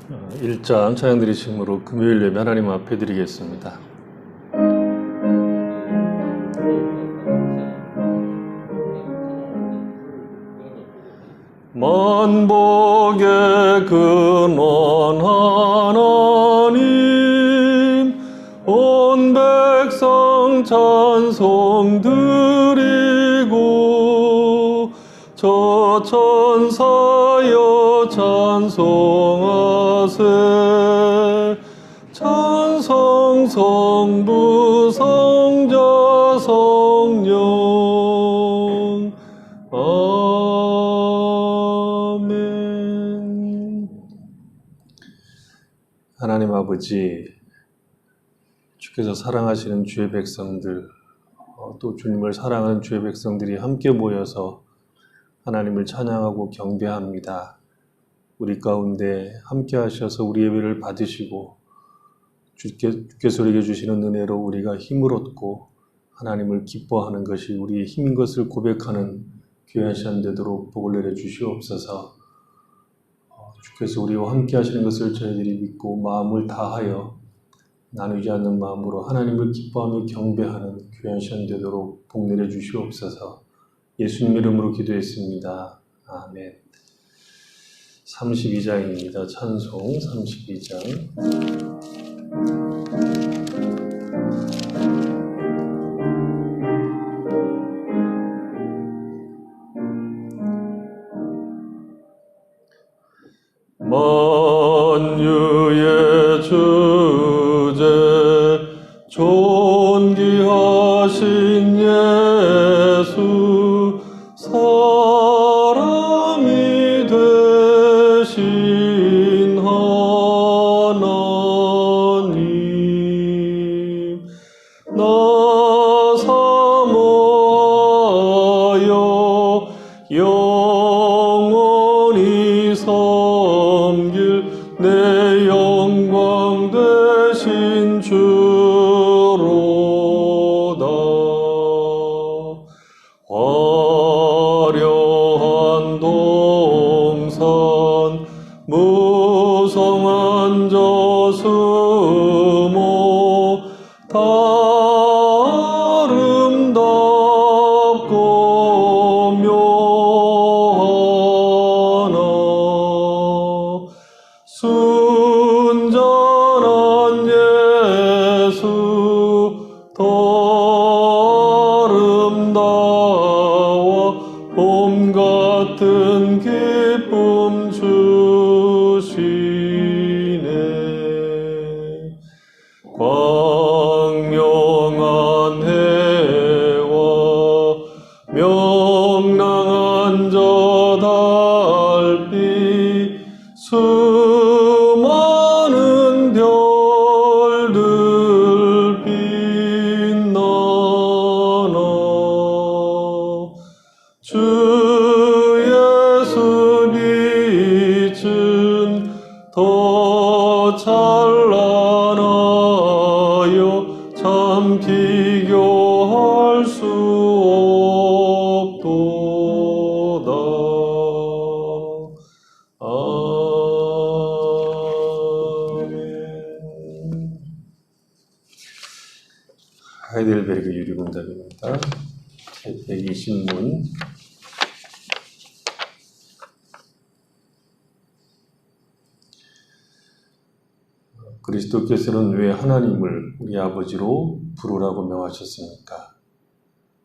1장 찬양 드리심으로 금요일 예배 하나님 앞에 드리겠습니다. 만복의 근원 하나님, 온 백성 찬송 드리고 저 천사여 찬송하세. 찬송 성부 성자 성령. 아멘. 하나님 아버지, 주께서 사랑하시는 주의 백성들, 또 주님을 사랑하는 주의 백성들이 함께 모여서 하나님을 찬양하고 경배합니다. 우리 가운데 함께 하셔서 우리 예배를 받으시고 주께서 우리에게 주시는 은혜로 우리가 힘을 얻고 하나님을 기뻐하는 것이 우리의 힘인 것을 고백하는 귀한 시간 되도록 복을 내려 주시옵소서. 주께서 우리와 함께 하시는 것을 저희들이 믿고 마음을 다하여 나누지 않는 마음으로 하나님을 기뻐하며 경배하는 귀한 시간 되도록 복 내려 주시옵소서. 예수님 이름으로 기도했습니다. 아멘. 32장입니다. 찬송 32장. 만유의 주제 존귀하신 예수, 사람이 되신 하나님, 나 사모하여 영원히 섬길 내 영광 되신 주로다. 화려한 동산 무성한 저수모 다 아름답고 묘하나, 순전한 예수 더 아름다워 봄 같은 기쁨 주시네. 광명한 해와 명랑한 저 달빛, 수많은 별들 빛나나, 주 예수 빛은 더 찬란하여 참 비교할 수 없도다. 아멘. 하이델베르그 유리문답입니다. 120문. 그리스도께서는 왜 하나님을 우리 아버지로 부르라고 명하셨습니까?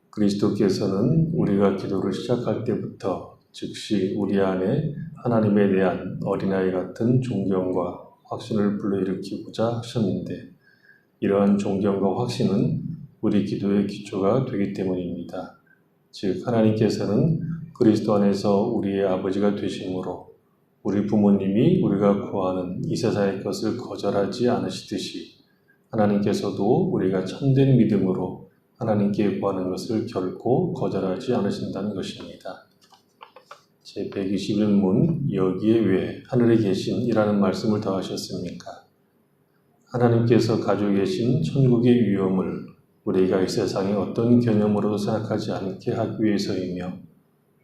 그리스도께서는 우리가 기도를 시작할 때부터 즉시 우리 안에 하나님에 대한 어린아이 같은 존경과 확신을 불러일으키고자 하셨는데, 이러한 존경과 확신은 우리 기도의 기초가 되기 때문입니다. 즉, 하나님께서는 그리스도 안에서 우리의 아버지가 되심으로 우리 부모님이 우리가 구하는 이 세상의 것을 거절하지 않으시듯이 하나님께서도 우리가 참된 믿음으로 하나님께 구하는 것을 결코 거절하지 않으신다는 것입니다. 제121문, 여기에 왜 하늘에 계신 이라는 말씀을 더하셨습니까? 하나님께서 가지고 계신 천국의 위엄을 우리가 이 세상의 어떤 개념으로도 생각하지 않게 하기 위해서이며,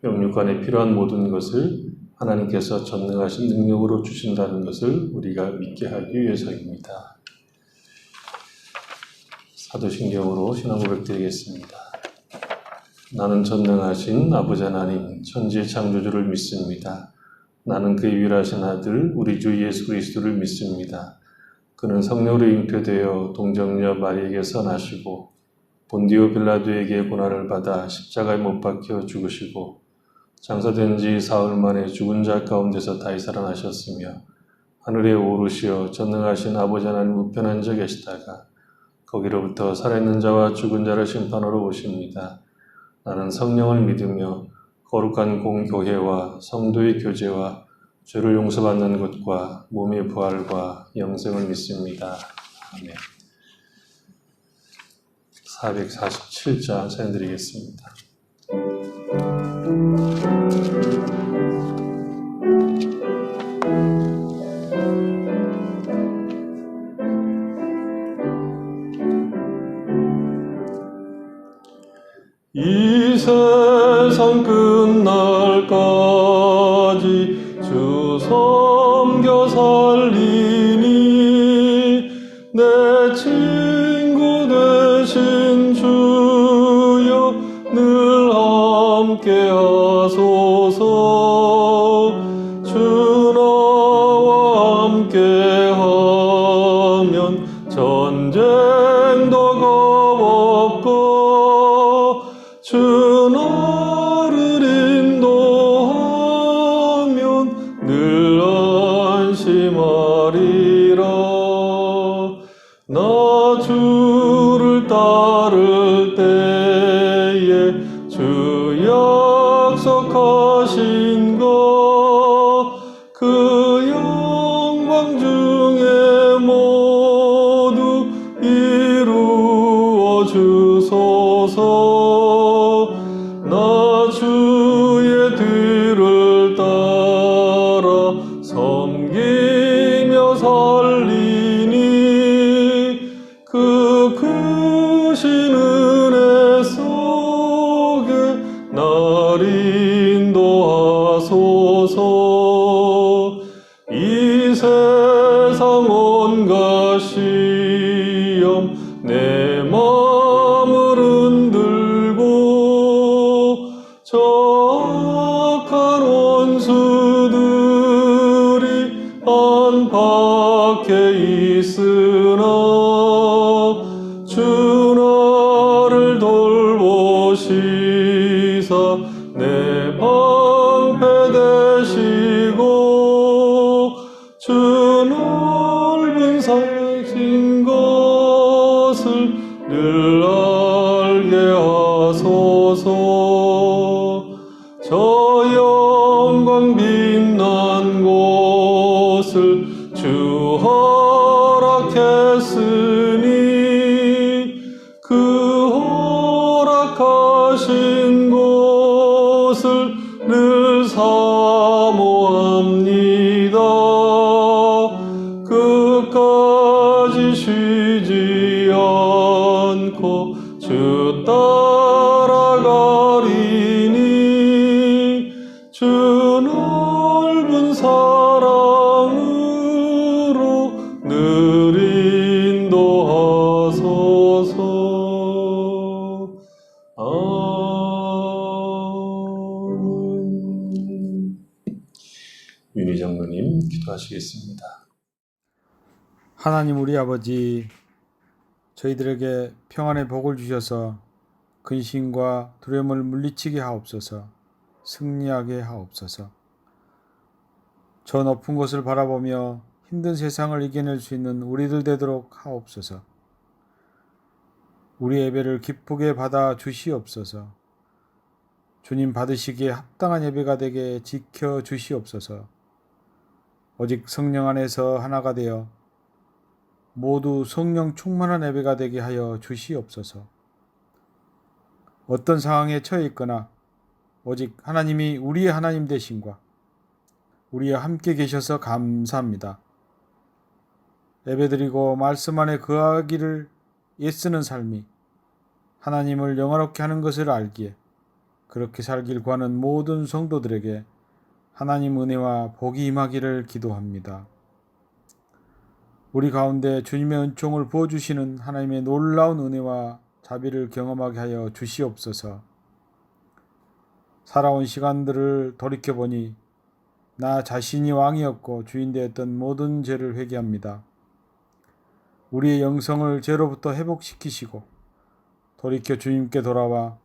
영육간에 필요한 모든 것을 하나님께서 전능하신 능력으로 주신다는 것을 우리가 믿게 하기 위해서입니다. 사도신경으로 신앙 고백드리겠습니다. 나는 전능하신 아버지 하나님, 천지의 창조주를 믿습니다. 나는 그의 유일하신 아들, 우리 주 예수 그리스도를 믿습니다. 그는 성령으로 잉태되어 동정녀 마리에게서 나시고 본디오 빌라도에게 고난을 받아 십자가에 못 박혀 죽으시고 장사된 지 사흘 만에 죽은 자 가운데서 다시 살아나셨으며 하늘에 오르시어 전능하신 아버지 하나님 우편에 앉아 계시다가 거기로부터 살아있는 자와 죽은 자를 심판하러 오십니다. 나는 성령을 믿으며 거룩한 공교회와 성도의 교제와 죄를 용서받는 것과 몸의 부활과 영생을 믿습니다. 아멘. 447장 사연드리겠습니다. 이 세상 끝날까지 주 섬겨 살리니 내 친구 되신 주여 늘 함께 하소서. 주 나와 함께 하면 전쟁도 겁없고 주 나를 인도하면 늘 안심하리라. 나 주를 따를 때에 주 약속하신 것 그 영광 중에 모두 이루어 주소서. 나 주의 뒤를 따라 섬기며 살리니 그 크신 은혜 속에 날 인도하소서. 이 세상 온갖 시험 내 마음을 흔들고 저 악한 원수들이 안팎에 있으나 주 나를 돌보시사 내 방패 되시고 주 넓은 사신 것을 늘 알게 하소서. 저 영광 빛난 곳을 주 허락했으니 그 허락하신 곳을 늘 사모합니다. 끝까지 쉬지 않고 주 따라가리니 주 넓은 사랑으로 늘 인도하소서. 아멘. 윤희 장로님 기도하시겠습니다. 하나님 우리 아버지, 저희들에게 평안의 복을 주셔서 근심과 두려움을 물리치게 하옵소서. 승리하게 하옵소서. 저 높은 곳을 바라보며 힘든 세상을 이겨낼 수 있는 우리들 되도록 하옵소서. 우리 예배를 기쁘게 받아 주시옵소서. 주님 받으시기에 합당한 예배가 되게 지켜 주시옵소서. 오직 성령 안에서 하나가 되어 모두 성령 충만한 예배가 되게 하여 주시옵소서. 어떤 상황에 처해 있거나 오직 하나님이 우리의 하나님 되심과 우리와 함께 계셔서 감사합니다. 예배드리고 말씀 안에 거하기를 애쓰는 삶이 하나님을 영화롭게 하는 것을 알기에 그렇게 살길 구하는 모든 성도들에게 하나님 은혜와 복이 임하기를 기도합니다. 우리 가운데 주님의 은총을 부어주시는 하나님의 놀라운 은혜와 자비를 경험하게 하여 주시옵소서. 살아온 시간들을 돌이켜보니 나 자신이 왕이었고 주인 되었던 모든 죄를 회개합니다. 우리의 영성을 죄로부터 회복시키시고 돌이켜 주님께 돌아와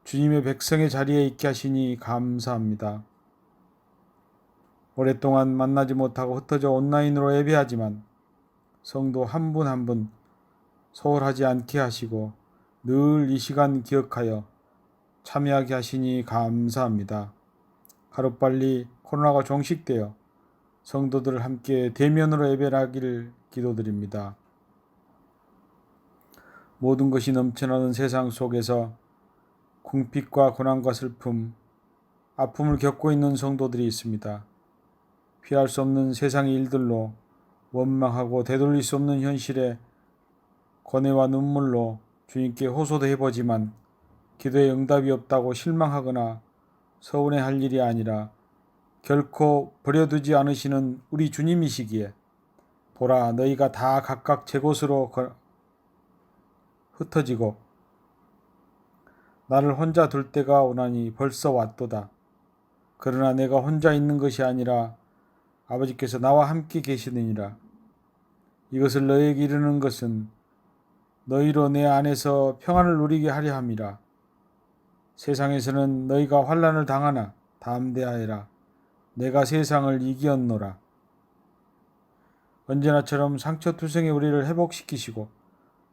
주님의 백성의 자리에 있게 하시니 감사합니다. 오랫동안 만나지 못하고 흩어져 온라인으로 예배하지만 성도 한 분 한 분 소홀하지 않게 하시고 늘 이 시간 기억하여 참여하게 하시니 감사합니다. 하루빨리 코로나가 종식되어 성도들 함께 대면으로 예배하기를 기도드립니다. 모든 것이 넘쳐나는 세상 속에서 궁핍과 고난과 슬픔, 아픔을 겪고 있는 성도들이 있습니다. 피할 수 없는 세상의 일들로 원망하고 되돌릴 수 없는 현실에 고뇌와 눈물로 주님께 호소도 해보지만 기도에 응답이 없다고 실망하거나 서운해할 일이 아니라 결코 버려두지 않으시는 우리 주님이시기에 보라 너희가 다 각각 제 곳으로 흩어지고 나를 혼자 둘 때가 오나니 벌써 왔도다. 그러나 내가 혼자 있는 것이 아니라 아버지께서 나와 함께 계시느니라. 이것을 너희에게 이르는 것은 너희로 내 안에서 평안을 누리게 하려 함이라. 세상에서는 너희가 환난을 당하나 담대하여라. 내가 세상을 이기었노라. 언제나처럼 상처투성의 우리를 회복시키시고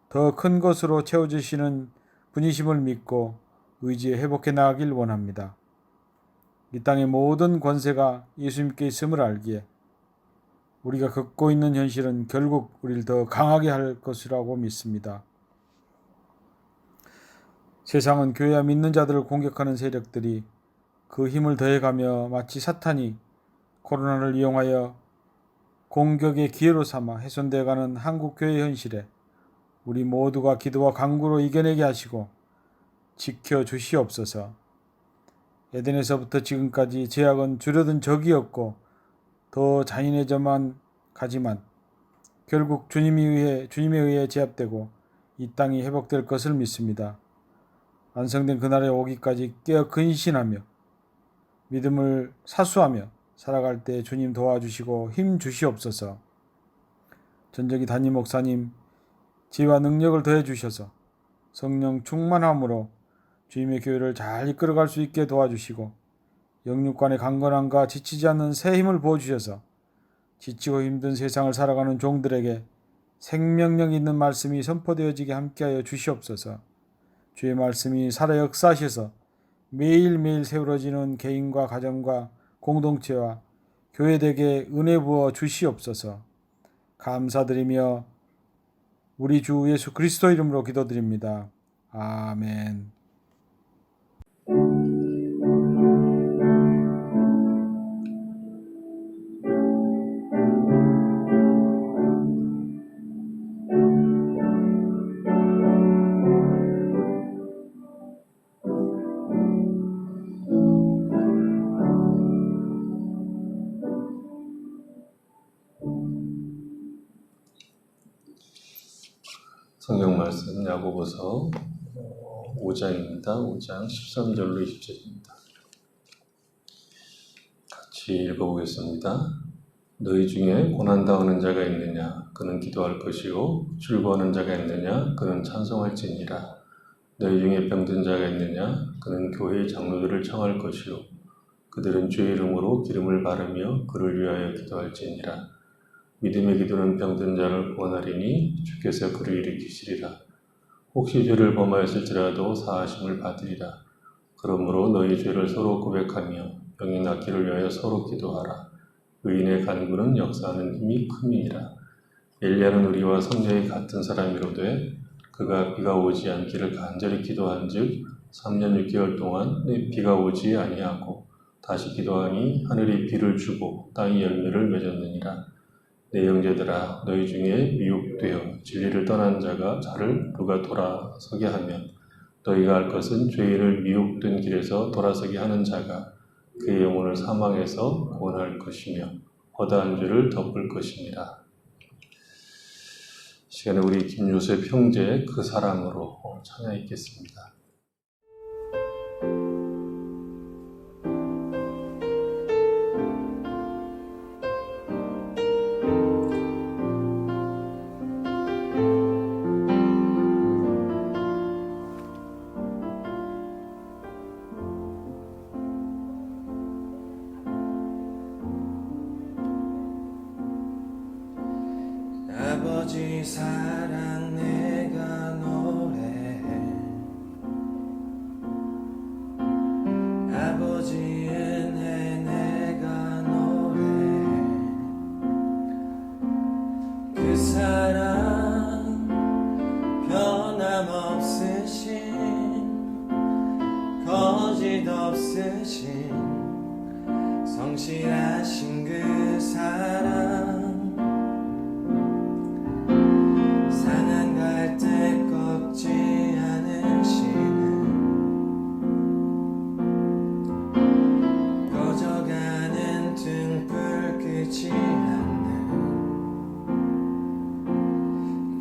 더 큰 것으로 채워주시는 분이심을 믿고 의지에 회복해 나가길 원합니다. 이 땅의 모든 권세가 예수님께 있음을 알기에 우리가 겪고 있는 현실은 결국 우리를 더 강하게 할 것이라고 믿습니다. 세상은 교회와 믿는 자들을 공격하는 세력들이 그 힘을 더해가며 마치 사탄이 코로나를 이용하여 공격의 기회로 삼아 훼손되어가는 한국교회 현실에 우리 모두가 기도와 간구로 이겨내게 하시고 지켜주시옵소서. 에덴에서부터 지금까지 죄악은 줄어든 적이 없고 더 잔인해져만 가지만 결국 주님에 의해 제압되고 이 땅이 회복될 것을 믿습니다. 완성된 그날에 오기까지 깨어 근신하며 믿음을 사수하며 살아갈 때 주님 도와주시고 힘 주시옵소서. 전적이 담임 목사님 지혜와 능력을 더해 주셔서 성령 충만함으로 주님의 교회를 잘 이끌어갈 수 있게 도와주시고 영육간의 강건함과 지치지 않는 새 힘을 부어주셔서 지치고 힘든 세상을 살아가는 종들에게 생명력 있는 말씀이 선포되어지게 함께하여 주시옵소서. 주의 말씀이 살아 역사하셔서 매일매일 세워지는 개인과 가정과 공동체와 교회들에게 은혜 부어 주시옵소서. 감사드리며 우리 주 예수 그리스도 이름으로 기도드립니다. 아멘. 성경 말씀 야고보서 5장입니다. 5장 13절로 20절입니다. 같이 읽어보겠습니다. 너희 중에 고난당하는 자가 있느냐? 그는 기도할 것이요. 즐거워하는 자가 있느냐? 그는 찬송할지니라. 너희 중에 병든 자가 있느냐? 그는 교회의 장로들을 청할 것이요. 그들은 주의 이름으로 기름을 바르며 그를 위하여 기도할지니라. 믿음의 기도는 병든 자를 구원하리니 주께서 그를 일으키시리라. 혹시 죄를 범하였을지라도 사하심을 받으리라. 그러므로 너희 죄를 서로 고백하며 병이 낫기를 위하여 서로 기도하라. 의인의 간구는 역사하는 힘이 큼이니라. 엘리야는 우리와 성령이 같은 사람이로되 그가 비가 오지 않기를 간절히 기도한즉 3년 6개월 동안 비가 오지 아니하고 다시 기도하니 하늘이 비를 주고 땅이 열매를 맺었느니라. 내 형제들아, 너희 중에 미혹되어 진리를 떠난 자가 자를 누가 돌아서게 하면 너희가 할 것은 죄인을 미혹된 길에서 돌아서게 하는 자가 그의 영혼을 사망에서 구원할 것이며 허다한 죄를 덮을 것입니다. 이 시간에 우리 김요셉 형제의 그 사랑으로 찬양하겠습니다. 아버지 사랑 내가 노래해 아버지 은혜 내가 노래해 그 사랑 변함없으신 거짓 없으신 성실하신 그 사랑 상한 갈대 꺾지 않으시는 꺼져가는 등불 끄지 않는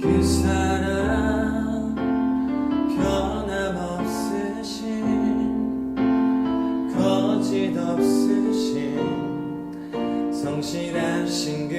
그 사랑 변함없으신 거짓 없으신 성실하신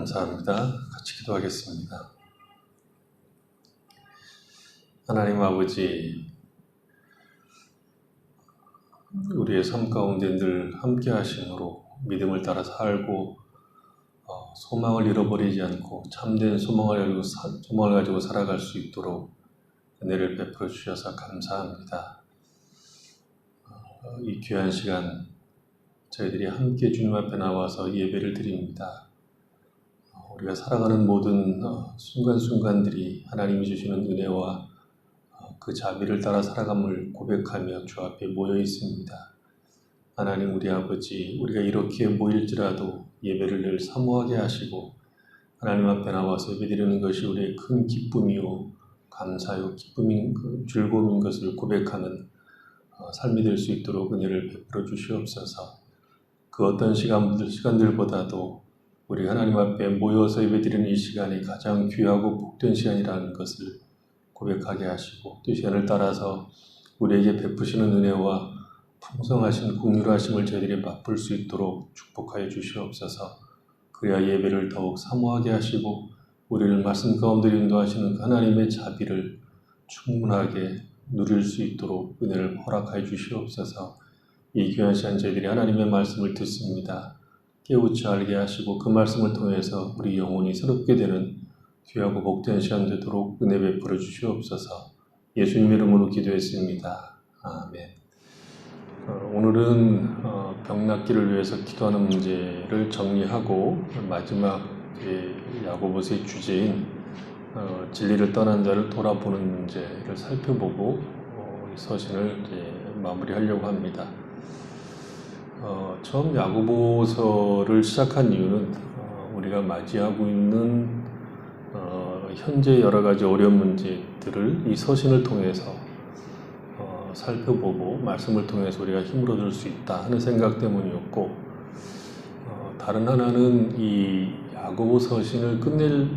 감사합니다. 같이 기도하겠습니다. 하나님 아버지, 우리의 삶 가운데 늘 함께 하심으로 믿음을 따라 살고 소망을 잃어버리지 않고 참된 소망을 가지고 살아갈 수 있도록 은혜를 베풀어 주셔서 감사합니다. 이 귀한 시간 저희들이 함께 주님 앞에 나와서 예배를 드립니다. 우리가 살아가는 모든 순간순간들이 하나님이 주시는 은혜와 그 자비를 따라 살아감을 고백하며 주 앞에 모여 있습니다. 하나님 우리 아버지, 우리가 이렇게 모일지라도 예배를 늘 사모하게 하시고 하나님 앞에 나와서 예배드리는 것이 우리의 큰 기쁨이요 감사요 기쁨인 즐거움인 것을 고백하는 삶이 될 수 있도록 은혜를 베풀어 주시옵소서. 그 어떤 시간들보다도 우리 하나님 앞에 모여서 예배드리는 이 시간이 가장 귀하고 복된 시간이라는 것을 고백하게 하시고 또 시간을 따라서 우리에게 베푸시는 은혜와 풍성하신 긍휼하심을 저희들이 맛볼 수 있도록 축복하여 주시옵소서. 그래야 예배를 더욱 사모하게 하시고 우리를 말씀 가운데 인도하시는 하나님의 자비를 충분하게 누릴 수 있도록 은혜를 허락하여 주시옵소서. 이 귀한 시간 저희들이 하나님의 말씀을 듣습니다. 깨우쳐 알게 하시고 그 말씀을 통해서 우리 영혼이 새롭게 되는 귀하고 복된 시간 되도록 은혜 베풀어 주시옵소서. 예수님 이름으로 기도했습니다. 아멘. 오늘은 병낫기를 위해서 기도하는 문제를 정리하고 마지막 야고보서의 주제인 진리를 떠난 자를 돌아보는 문제를 살펴보고 이 서신을 마무리하려고 합니다. 처음 야고보서를 시작한 이유는 우리가 맞이하고 있는 현재 여러 가지 어려운 문제들을 이 서신을 통해서 살펴보고 말씀을 통해서 우리가 힘을 얻을 수 있다 하는 생각 때문이었고, 다른 하나는 이 야고보 서신을 끝낼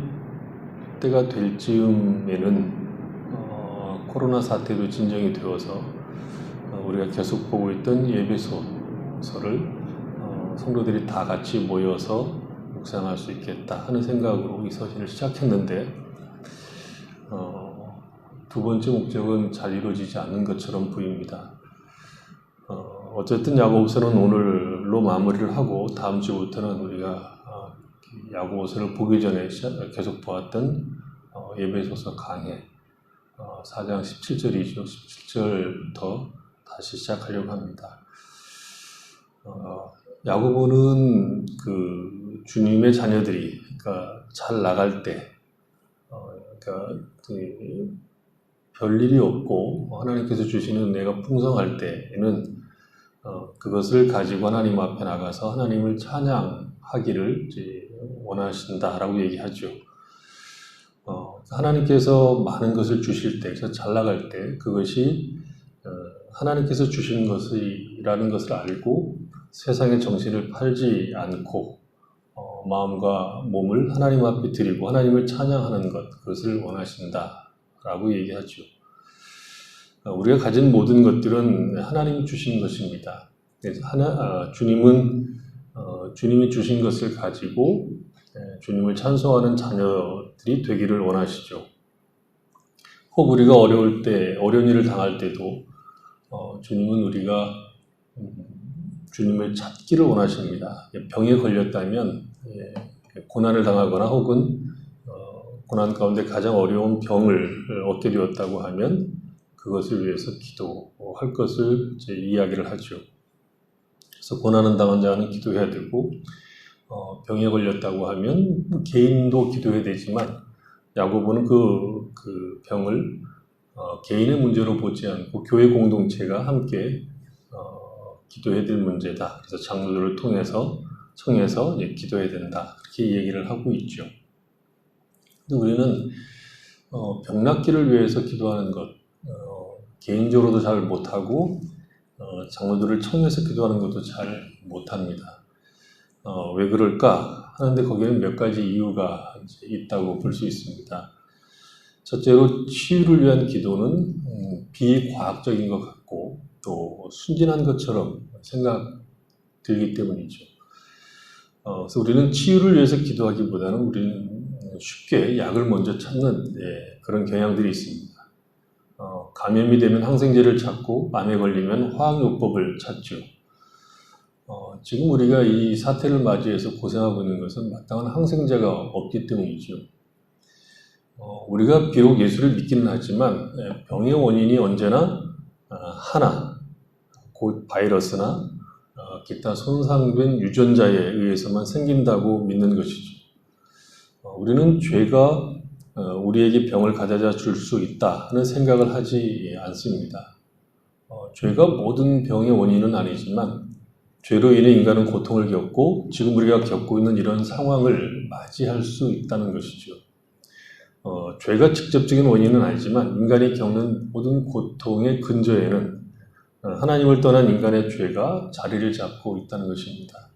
때가 될 즈음에는 코로나 사태도 진정이 되어서 우리가 계속 보고 있던 예배소서를 성도들이 다 같이 모여서 묵상할 수 있겠다 하는 생각으로 이 서신을 시작했는데 두 번째 목적은 잘 이루어지지 않는 것처럼 보입니다. 어쨌든 야고보서는 오늘로 마무리를 하고 다음 주부터는 우리가 야고보서를 보기 전에 계속 보았던 예배소서 강해 4장 17절이죠. 17절부터 다시 시작하려고 합니다. 야고보는 그 주님의 자녀들이 그러니까 잘 나갈 때 그러니까 별일이 없고 하나님께서 주시는 은혜가 풍성할 때에는 그것을 가지고 하나님 앞에 나가서 하나님을 찬양하기를 원하신다라고 얘기하죠. 하나님께서 많은 것을 주실 때, 그래서 잘 나갈 때 그것이 하나님께서 주신 것이라는 것을 알고 세상의 정신을 팔지 않고 마음과 몸을 하나님 앞에 드리고 하나님을 찬양하는 것, 그것을 원하신다라고 얘기하죠. 우리가 가진 모든 것들은 하나님이 주신 것입니다. 그래서 주님이 주신 것을 가지고 주님을 찬송하는 자녀들이 되기를 원하시죠. 혹 우리가 어려울 때, 어려운 일을 당할 때도 주님은 우리가 주님을 찾기를 원하십니다. 병에 걸렸다면 고난을 당하거나 혹은 고난 가운데 가장 어려운 병을 얻게 되었다고 하면 그것을 위해서 기도할 것을 이야기를 하죠. 그래서 고난을 당한 자는 기도해야 되고 병에 걸렸다고 하면 개인도 기도해야 되지만 야고보는 그 병을 개인의 문제로 보지 않고 교회 공동체가 함께 기도해야 될 문제다. 그래서 장로들을 청해서 기도해야 된다. 그렇게 얘기를 하고 있죠. 근데 우리는 병낫기를 위해서 기도하는 것, 개인적으로도 잘 못하고 장로들을 청해서 기도하는 것도 잘 못합니다. 왜 그럴까 하는데 거기에는 몇 가지 이유가 있다고 볼 수 있습니다. 첫째로 치유를 위한 기도는 비과학적인 것 같고 또 순진한 것처럼 생각 들기 때문이죠. 그래서 우리는 치유를 위해서 기도하기보다는 우리는 쉽게 약을 먼저 찾는 그런 경향들이 있습니다. 감염이 되면 항생제를 찾고 암에 걸리면 화학요법을 찾죠. 지금 우리가 이 사태를 맞이해서 고생하고 있는 것은 마땅한 항생제가 없기 때문이죠. 우리가 비록 예수를 믿기는 하지만 병의 원인이 언제나 하나, 곧 바이러스나 기타 손상된 유전자에 의해서만 생긴다고 믿는 것이죠. 우리는 죄가 우리에게 병을 가져다 줄 수 있다 하는 생각을 하지 않습니다. 죄가 모든 병의 원인은 아니지만 죄로 인해 인간은 고통을 겪고 지금 우리가 겪고 있는 이런 상황을 맞이할 수 있다는 것이죠. 죄가 직접적인 원인은 아니지만 인간이 겪는 모든 고통의 근저에는 하나님을 떠난 인간의 죄가 자리를 잡고 있다는 것입니다.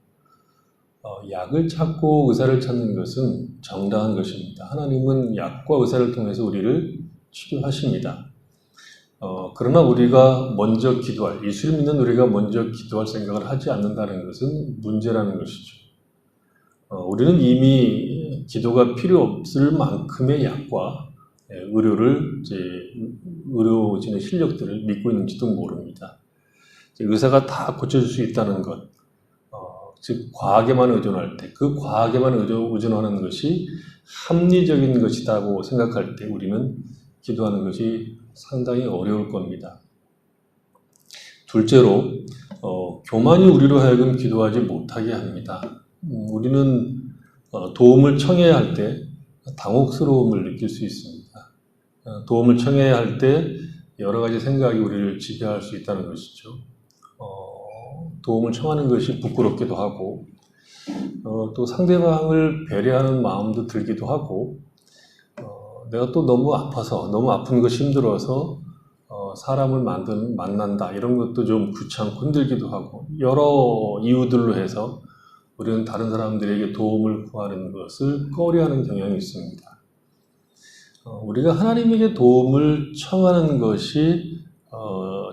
약을 찾고 의사를 찾는 것은 정당한 것입니다. 하나님은 약과 의사를 통해서 우리를 치료하십니다. 그러나 우리가 먼저 기도할, 예수를 믿는 우리가 먼저 기도할 생각을 하지 않는다는 것은 문제라는 것이죠. 우리는 이미 기도가 필요 없을 만큼의 약과 의료진의 실력들을 믿고 있는지도 모릅니다. 의사가 다 고쳐줄 수 있다는 것, 즉 과학에만 의존할 때, 그 과학에만 의존하는 것이 합리적인 것이라고 생각할 때 우리는 기도하는 것이 상당히 어려울 겁니다. 둘째로 교만이 우리로 하여금 기도하지 못하게 합니다. 우리는 도움을 청해야 할 때 당혹스러움을 느낄 수 있습니다. 도움을 청해야 할 때 여러 가지 생각이 우리를 지배할 수 있다는 것이죠. 도움을 청하는 것이 부끄럽기도 하고 또 상대방을 배려하는 마음도 들기도 하고 내가 또 너무 아파서 너무 아픈 것이 힘들어서 사람을 만난다 이런 것도 좀 귀찮고 힘들기도 하고 여러 이유들로 해서 우리는 다른 사람들에게 도움을 구하는 것을 꺼려하는 경향이 있습니다. 우리가 하나님에게 도움을 청하는 것이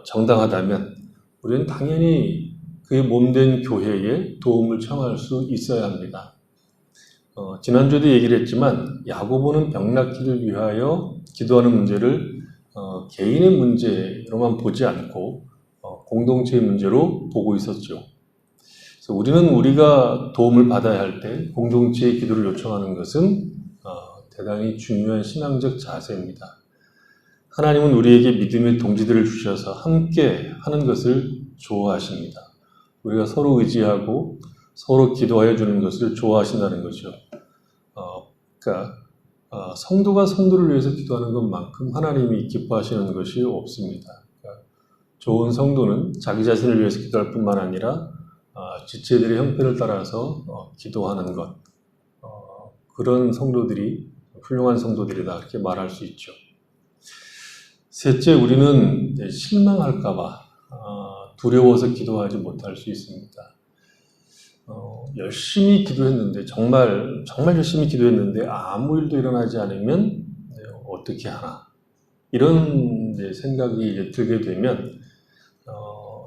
정당하다면 우리는 당연히 그의 몸된 교회에 도움을 청할 수 있어야 합니다. 지난주에도 얘기를 했지만 야고보는 병 낫기를 위하여 기도하는 문제를 개인의 문제로만 보지 않고 공동체의 문제로 보고 있었죠. 그래서 우리는 우리가 도움을 받아야 할 때 공동체의 기도를 요청하는 것은 대단히 중요한 신앙적 자세입니다. 하나님은 우리에게 믿음의 동지들을 주셔서 함께 하는 것을 좋아하십니다. 우리가 서로 의지하고 서로 기도하여 주는 것을 좋아하신다는 거죠. 그러니까 성도가 성도를 위해서 기도하는 것만큼 하나님이 기뻐하시는 것이 없습니다. 그러니까 좋은 성도는 자기 자신을 위해서 기도할 뿐만 아니라 지체들의 형편을 따라서 기도하는 것, 그런 성도들이 훌륭한 성도들이다 이렇게 말할 수 있죠. 셋째, 우리는 실망할까 봐 두려워서 기도하지 못할 수 있습니다. 열심히 기도했는데 정말 열심히 기도했는데 아무 일도 일어나지 않으면 어떻게 하나 이런 생각이 이제 들게 되면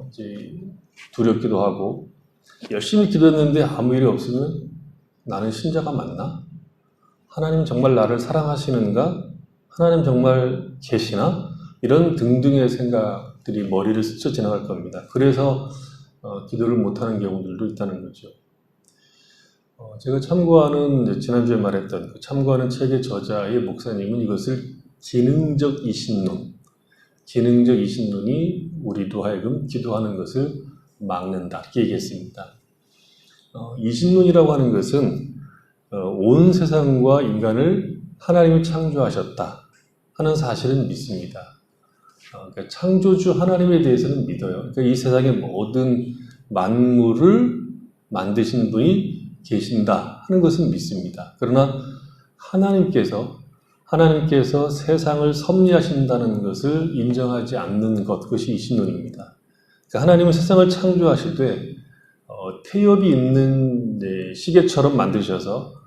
이제 두렵기도 하고 열심히 기도했는데 아무 일이 없으면 나는 신자가 맞나? 하나님 정말 나를 사랑하시는가? 하나님 정말 계시나? 이런 등등의 생각들이 머리를 스쳐 지나갈 겁니다. 그래서 기도를 못하는 경우들도 있다는 거죠. 제가 참고하는 지난주에 말했던 참고하는 책의 저자의 목사님은 이것을 기능적 이신론이 우리도 하여금 기도하는 것을 막는다 이렇게 얘기했습니다. 이신론이라고 하는 것은 온 세상과 인간을 하나님이 창조하셨다 하는 사실은 믿습니다. 그러니까 창조주 하나님에 대해서는 믿어요. 그러니까 이 세상의 모든 만물을 만드신 분이 계신다 하는 것은 믿습니다. 그러나 하나님께서 세상을 섭리하신다는 것을 인정하지 않는 것, 그것이 이신론입니다. 그러니까 하나님은 세상을 창조하실 때 태엽이 있는 시계처럼 만드셔서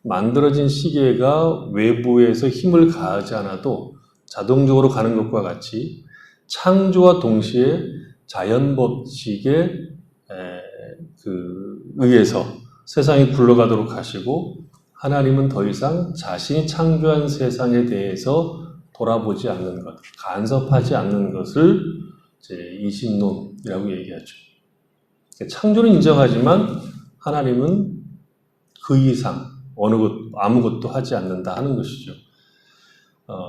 만들어진 시계가 외부에서 힘을 가하지 않아도 자동적으로 가는 것과 같이 창조와 동시에 자연 법칙에 의해서 세상이 굴러가도록 하시고 하나님은 더 이상 자신이 창조한 세상에 대해서 돌아보지 않는 것, 간섭하지 않는 것을 이제 이신론이라고 얘기하죠. 창조는 인정하지만 하나님은 그 이상 아무것도 하지 않는다 하는 것이죠.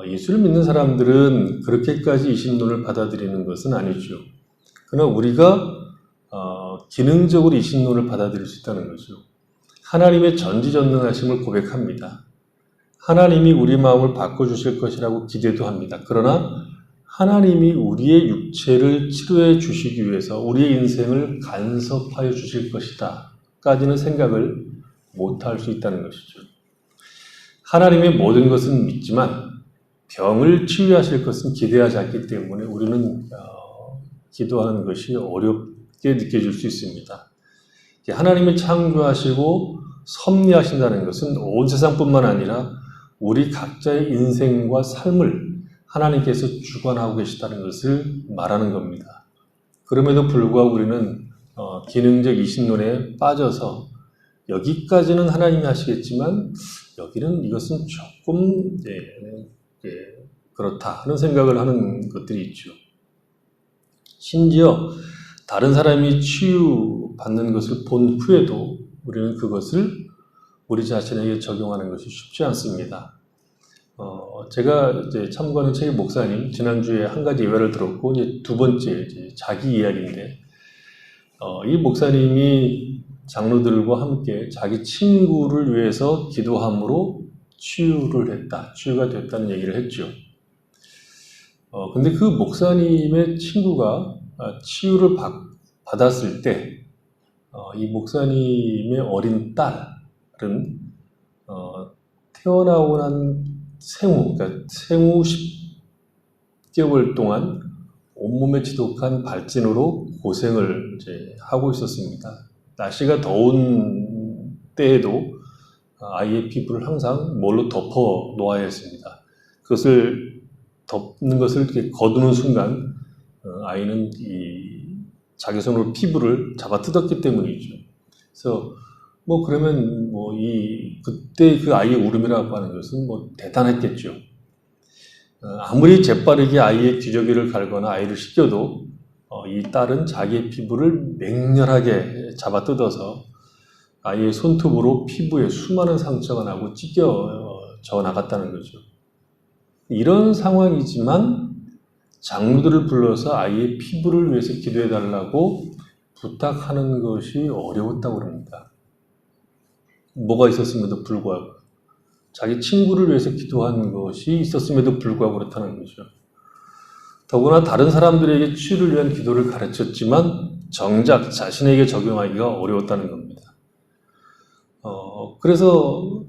예수를 믿는 사람들은 그렇게까지 이신론을 받아들이는 것은 아니죠. 그러나 우리가 기능적으로 이신론을 받아들일 수 있다는 거죠. 하나님의 전지전능하심을 고백합니다. 하나님이 우리 마음을 바꿔주실 것이라고 기대도 합니다. 그러나 하나님이 우리의 육체를 치료해 주시기 위해서 우리의 인생을 간섭하여 주실 것이다 까지는 생각을 못할 수 있다는 것이죠. 하나님의 모든 것은 믿지만 병을 치유하실 것은 기대하지 않기 때문에 우리는 기도하는 것이 어렵게 느껴질 수 있습니다. 하나님이 창조하시고 섭리하신다는 것은 온 세상뿐만 아니라 우리 각자의 인생과 삶을 하나님께서 주관하고 계시다는 것을 말하는 겁니다. 그럼에도 불구하고 우리는 기능적 이신론에 빠져서 여기까지는 하나님이 하시겠지만 여기는 이것은 조금 그렇다 하는 생각을 하는 것들이 있죠. 심지어 다른 사람이 치유받는 것을 본 후에도 우리는 그것을 우리 자신에게 적용하는 것이 쉽지 않습니다. 제가 이제 참고하는 책의 목사님, 지난주에 한 가지 예화를 들었고, 이제 두 번째, 이제 자기 이야기인데, 이 목사님이 장로들과 함께 자기 친구를 위해서 기도함으로 치유가 됐다는 얘기를 했죠. 근데 그 목사님의 친구가 치유를 받았을 때, 이 목사님의 어린 딸은 태어나고 난 그러니까 생후 10개월 동안 온몸에 지독한 발진으로 고생을 이제 하고 있었습니다. 날씨가 더운 때에도 아이의 피부를 항상 뭘로 덮어 놓아야 했습니다. 그것을 덮는 것을 이렇게 거두는 순간 아이는 자기 손으로 피부를 잡아 뜯었기 때문이죠. 그래서 그러면 그때 그 아이의 울음이라고 하는 것은 대단했겠죠. 아무리 재빠르게 아이의 기저귀를 갈거나 아이를 씻겨도 이 딸은 자기의 피부를 맹렬하게 잡아 뜯어서 아이의 손톱으로 피부에 수많은 상처가 나고 찢겨져 나갔다는 거죠. 이런 상황이지만 장로들을 불러서 아이의 피부를 위해서 기도해 달라고 부탁하는 것이 어려웠다고 합니다. 뭐가 있었음에도 불구하고 자기 친구를 위해서 기도한 것이 있었음에도 불구하고 그렇다는 거죠. 더구나 다른 사람들에게 치유를 위한 기도를 가르쳤지만 정작 자신에게 적용하기가 어려웠다는 겁니다. 그래서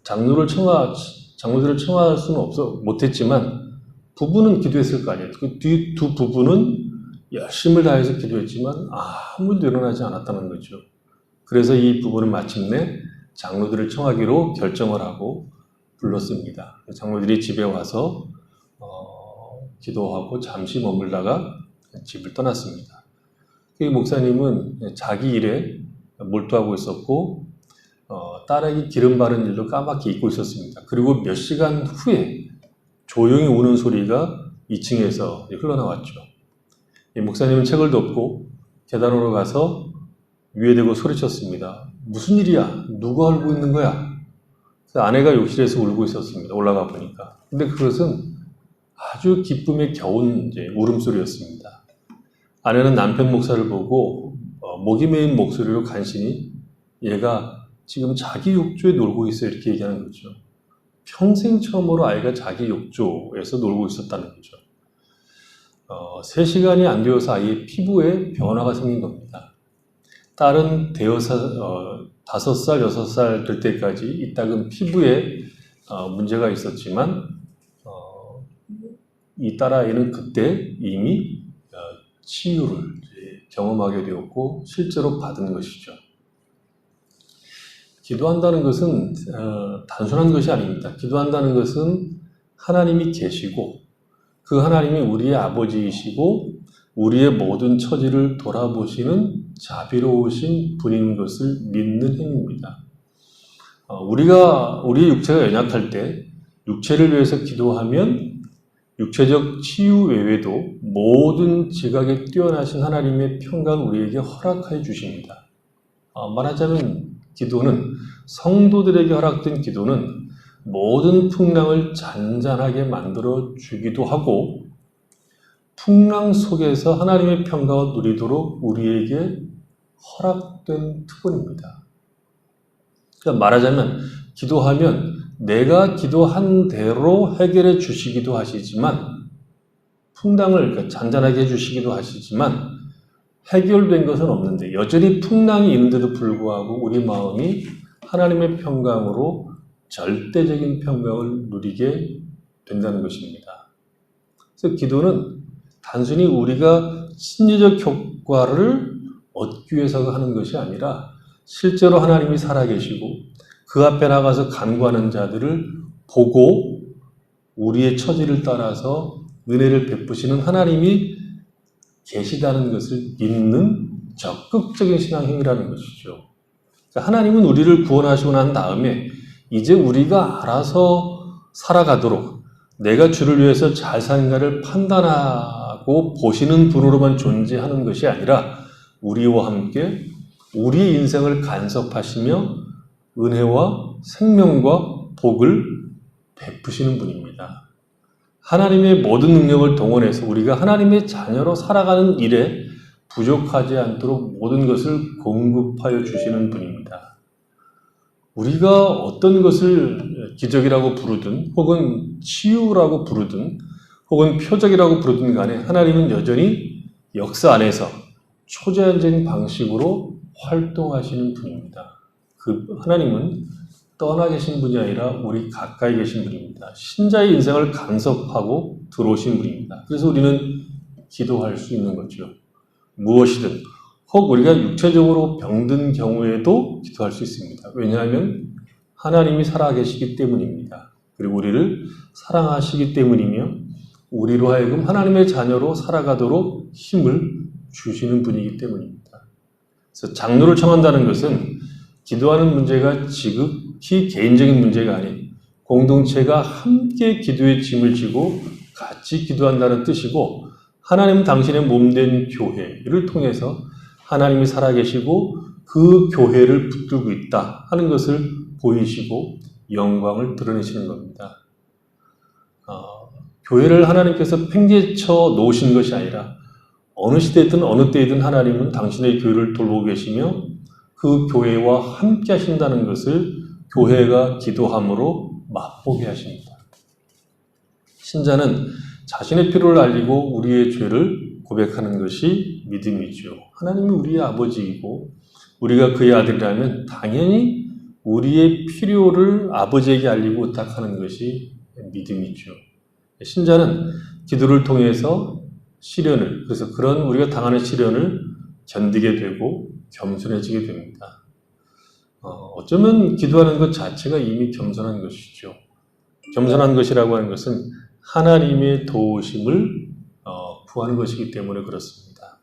장로들을 청할 수는 못했지만 부부는 기도했을 거 아니에요. 그 뒤 두 부부는 열심을 다해서 기도했지만 아무 일도 일어나지 않았다는 거죠. 그래서 이 부부는 마침내 장로들을 청하기로 결정을 하고 불렀습니다. 장로들이 집에 와서 기도하고 잠시 머물다가 집을 떠났습니다. 그 목사님은 자기 일에 몰두하고 있었고 딸에게 기름 바른 일도 까맣게 잊고 있었습니다. 그리고 몇 시간 후에 조용히 우는 소리가 2층에서 흘러나왔죠. 이 목사님은 책을 덮고 계단으로 가서 위에 대고 소리쳤습니다. 무슨 일이야? 누가 울고 있는 거야? 아내가 욕실에서 울고 있었습니다. 올라가 보니까. 근데 그것은 아주 기쁨에 겨운 울음소리였습니다. 아내는 남편 목사를 보고 목이 메인 목소리로 간신히 얘가 지금 자기 욕조에 놀고 있어 이렇게 얘기하는 거죠. 평생 처음으로 아이가 자기 욕조에서 놀고 있었다는 거죠. 3시간이 안 되어서 아이의 피부에 변화가 생긴 겁니다. 딸은 5살, 6살 될 때까지 이따금 피부에 문제가 있었지만 이 딸아이는 그때 이미 치유를 경험하게 되었고 실제로 받은 것이죠. 기도한다는 것은 단순한 것이 아닙니다. 기도한다는 것은 하나님이 계시고 그 하나님이 우리의 아버지이시고 우리의 모든 처지를 돌아보시는 자비로우신 분인 것을 믿는 행위입니다. 우리 육체가 연약할 때 육체를 위해서 기도하면 육체적 치유 외에도 모든 지각에 뛰어나신 하나님의 평강을 우리에게 허락해 주십니다. 말하자면 기도는, 성도들에게 허락된 기도는 모든 풍랑을 잔잔하게 만들어 주기도 하고 풍랑 속에서 하나님의 평강을 누리도록 우리에게 허락된 특권입니다. 그러니까 말하자면 기도하면 내가 기도한 대로 해결해 주시기도 하시지만 풍랑을 그러니까 잔잔하게 해주시기도 하시지만 해결된 것은 없는데 여전히 풍랑이 있는데도 불구하고 우리 마음이 하나님의 평강으로 절대적인 평강을 누리게 된다는 것입니다. 그래서 기도는 단순히 우리가 심리적 효과를 얻기 위해서 하는 것이 아니라 실제로 하나님이 살아계시고 그 앞에 나가서 간구하는 자들을 보고 우리의 처지를 따라서 은혜를 베푸시는 하나님이 계시다는 것을 믿는 적극적인 신앙행위라는 것이죠. 그러니까 하나님은 우리를 구원하시고 난 다음에 이제 우리가 알아서 살아가도록 내가 주를 위해서 잘 사는가를 판단하고 보시는 분으로만 존재하는 것이 아니라 우리와 함께 우리의 인생을 간섭하시며 은혜와 생명과 복을 베푸시는 분입니다. 하나님의 모든 능력을 동원해서 우리가 하나님의 자녀로 살아가는 일에 부족하지 않도록 모든 것을 공급하여 주시는 분입니다. 우리가 어떤 것을 기적이라고 부르든 혹은 치유라고 부르든 혹은 표적이라고 부르든 간에 하나님은 여전히 역사 안에서 초자연적인 방식으로 활동하시는 분입니다. 그 하나님은 떠나 계신 분이 아니라 우리 가까이 계신 분입니다. 신자의 인생을 간섭하고 들어오신 분입니다. 그래서 우리는 기도할 수 있는 거죠. 무엇이든 혹 우리가 육체적으로 병든 경우에도 기도할 수 있습니다. 왜냐하면 하나님이 살아계시기 때문입니다. 그리고 우리를 사랑하시기 때문이며 우리로 하여금 하나님의 자녀로 살아가도록 힘을 주시는 분이기 때문입니다. 그래서 장로를 청한다는 것은 기도하는 문제가 지극히 개인적인 문제가 아닌 공동체가 함께 기도의 짐을 지고 같이 기도한다는 뜻이고 하나님 당신의 몸된 교회를 통해서 하나님이 살아계시고 그 교회를 붙들고 있다 하는 것을 보이시고 영광을 드러내시는 겁니다. 교회를 하나님께서 팽개쳐 놓으신 것이 아니라 어느 시대든 어느 때이든 하나님은 당신의 교회를 돌보고 계시며 그 교회와 함께 하신다는 것을 교회가 기도함으로 맛보게 하십니다. 신자는 자신의 필요를 알리고 우리의 죄를 고백하는 것이 믿음이죠. 하나님이 우리의 아버지이고 우리가 그의 아들이라면 당연히 우리의 필요를 아버지에게 알리고 의탁하는 것이 믿음이죠. 신자는 기도를 통해서 시련을, 그래서 그런 우리가 당하는 시련을 견디게 되고 겸손해지게 됩니다. 어쩌면 기도하는 것 자체가 이미 겸손한 것이죠. 겸손한 것이라고 하는 것은 하나님의 도우심을 구하는 것이기 때문에 그렇습니다.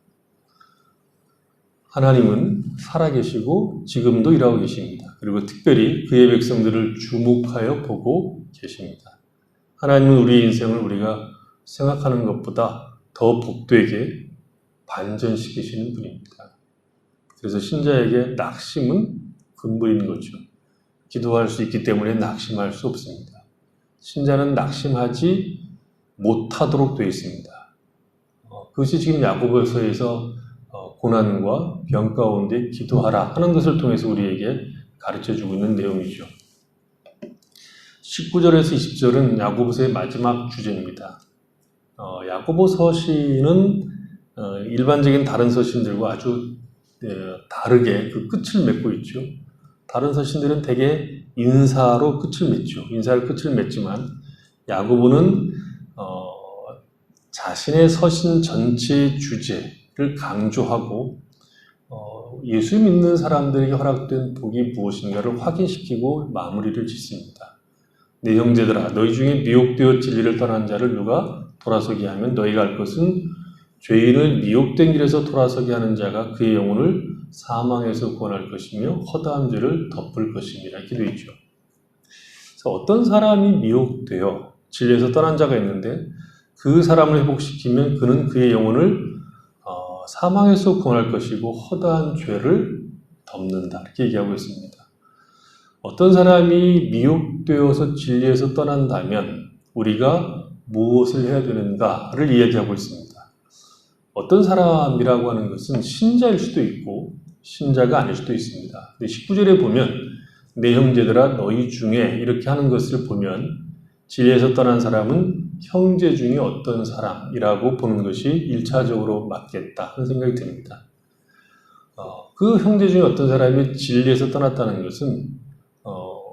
하나님은 살아계시고 지금도 일하고 계십니다. 그리고 특별히 그의 백성들을 주목하여 보고 계십니다. 하나님은 우리의 인생을 우리가 생각하는 것보다 더 복되게 반전시키시는 분입니다. 그래서 신자에게 낙심은 근본인 거죠. 기도할 수 있기 때문에 낙심할 수 없습니다. 신자는 낙심하지 못하도록 되어 있습니다. 그것이 지금 야고보서에서 고난과 병 가운데 기도하라 하는 것을 통해서 우리에게 가르쳐주고 있는 내용이죠. 19절에서 20절은 야고보서의 마지막 주제입니다. 야고보 서신은 일반적인 다른 서신들과 아주 다르게 그 끝을 맺고 있죠. 다른 서신들은 대개 인사로 끝을 맺죠. 인사로 끝을 맺지만 야고보는 자신의 서신 전체의 주제를 강조하고 예수 믿는 사람들에게 허락된 복이 무엇인가를 확인시키고 마무리를 짓습니다. 내 형제들아, 너희 중에 미혹되어 진리를 떠난 자를 누가 돌아서게 하면 너희가 할 것은 죄인을 미혹된 길에서 돌아서게 하는 자가 그의 영혼을 사망에서 구원할 것이며 허다한 죄를 덮을 것입니다. 이렇게 되어 있죠. 그래서 어떤 사람이 미혹되어 진리에서 떠난 자가 있는데 그 사람을 회복시키면 그는 그의 영혼을 사망에서 구원할 것이고 허다한 죄를 덮는다. 이렇게 얘기하고 있습니다. 어떤 사람이 미혹되어서 진리에서 떠난다면 우리가 무엇을 해야 되는가를 이야기하고 있습니다. 어떤 사람이라고 하는 것은 신자일 수도 있고 신자가 아닐 수도 있습니다. 근데 19절에 보면 내 형제들아 너희 중에 이렇게 하는 것을 보면 진리에서 떠난 사람은 형제 중에 어떤 사람이라고 보는 것이 1차적으로 맞겠다 하는 생각이 듭니다. 그 형제 중에 어떤 사람이 진리에서 떠났다는 것은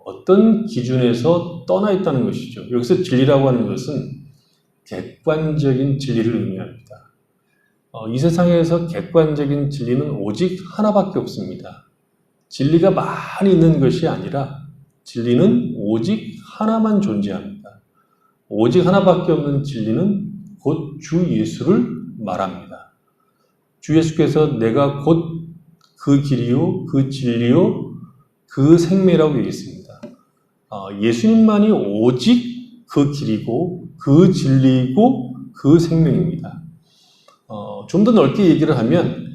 어떤 기준에서 떠나 있다는 것이죠. 여기서 진리라고 하는 것은 객관적인 진리를 의미합니다. 이 세상에서 객관적인 진리는 오직 하나밖에 없습니다. 진리가 많이 있는 것이 아니라 진리는 오직 하나만 존재합니다. 오직 하나밖에 없는 진리는 곧 주 예수를 말합니다. 주 예수께서 내가 곧 그 길이요, 그 진리요, 그 생명이라고 얘기했습니다. 예수님만이 오직 그 길이고, 그 진리이고, 그 생명입니다. 좀 더 넓게 얘기를 하면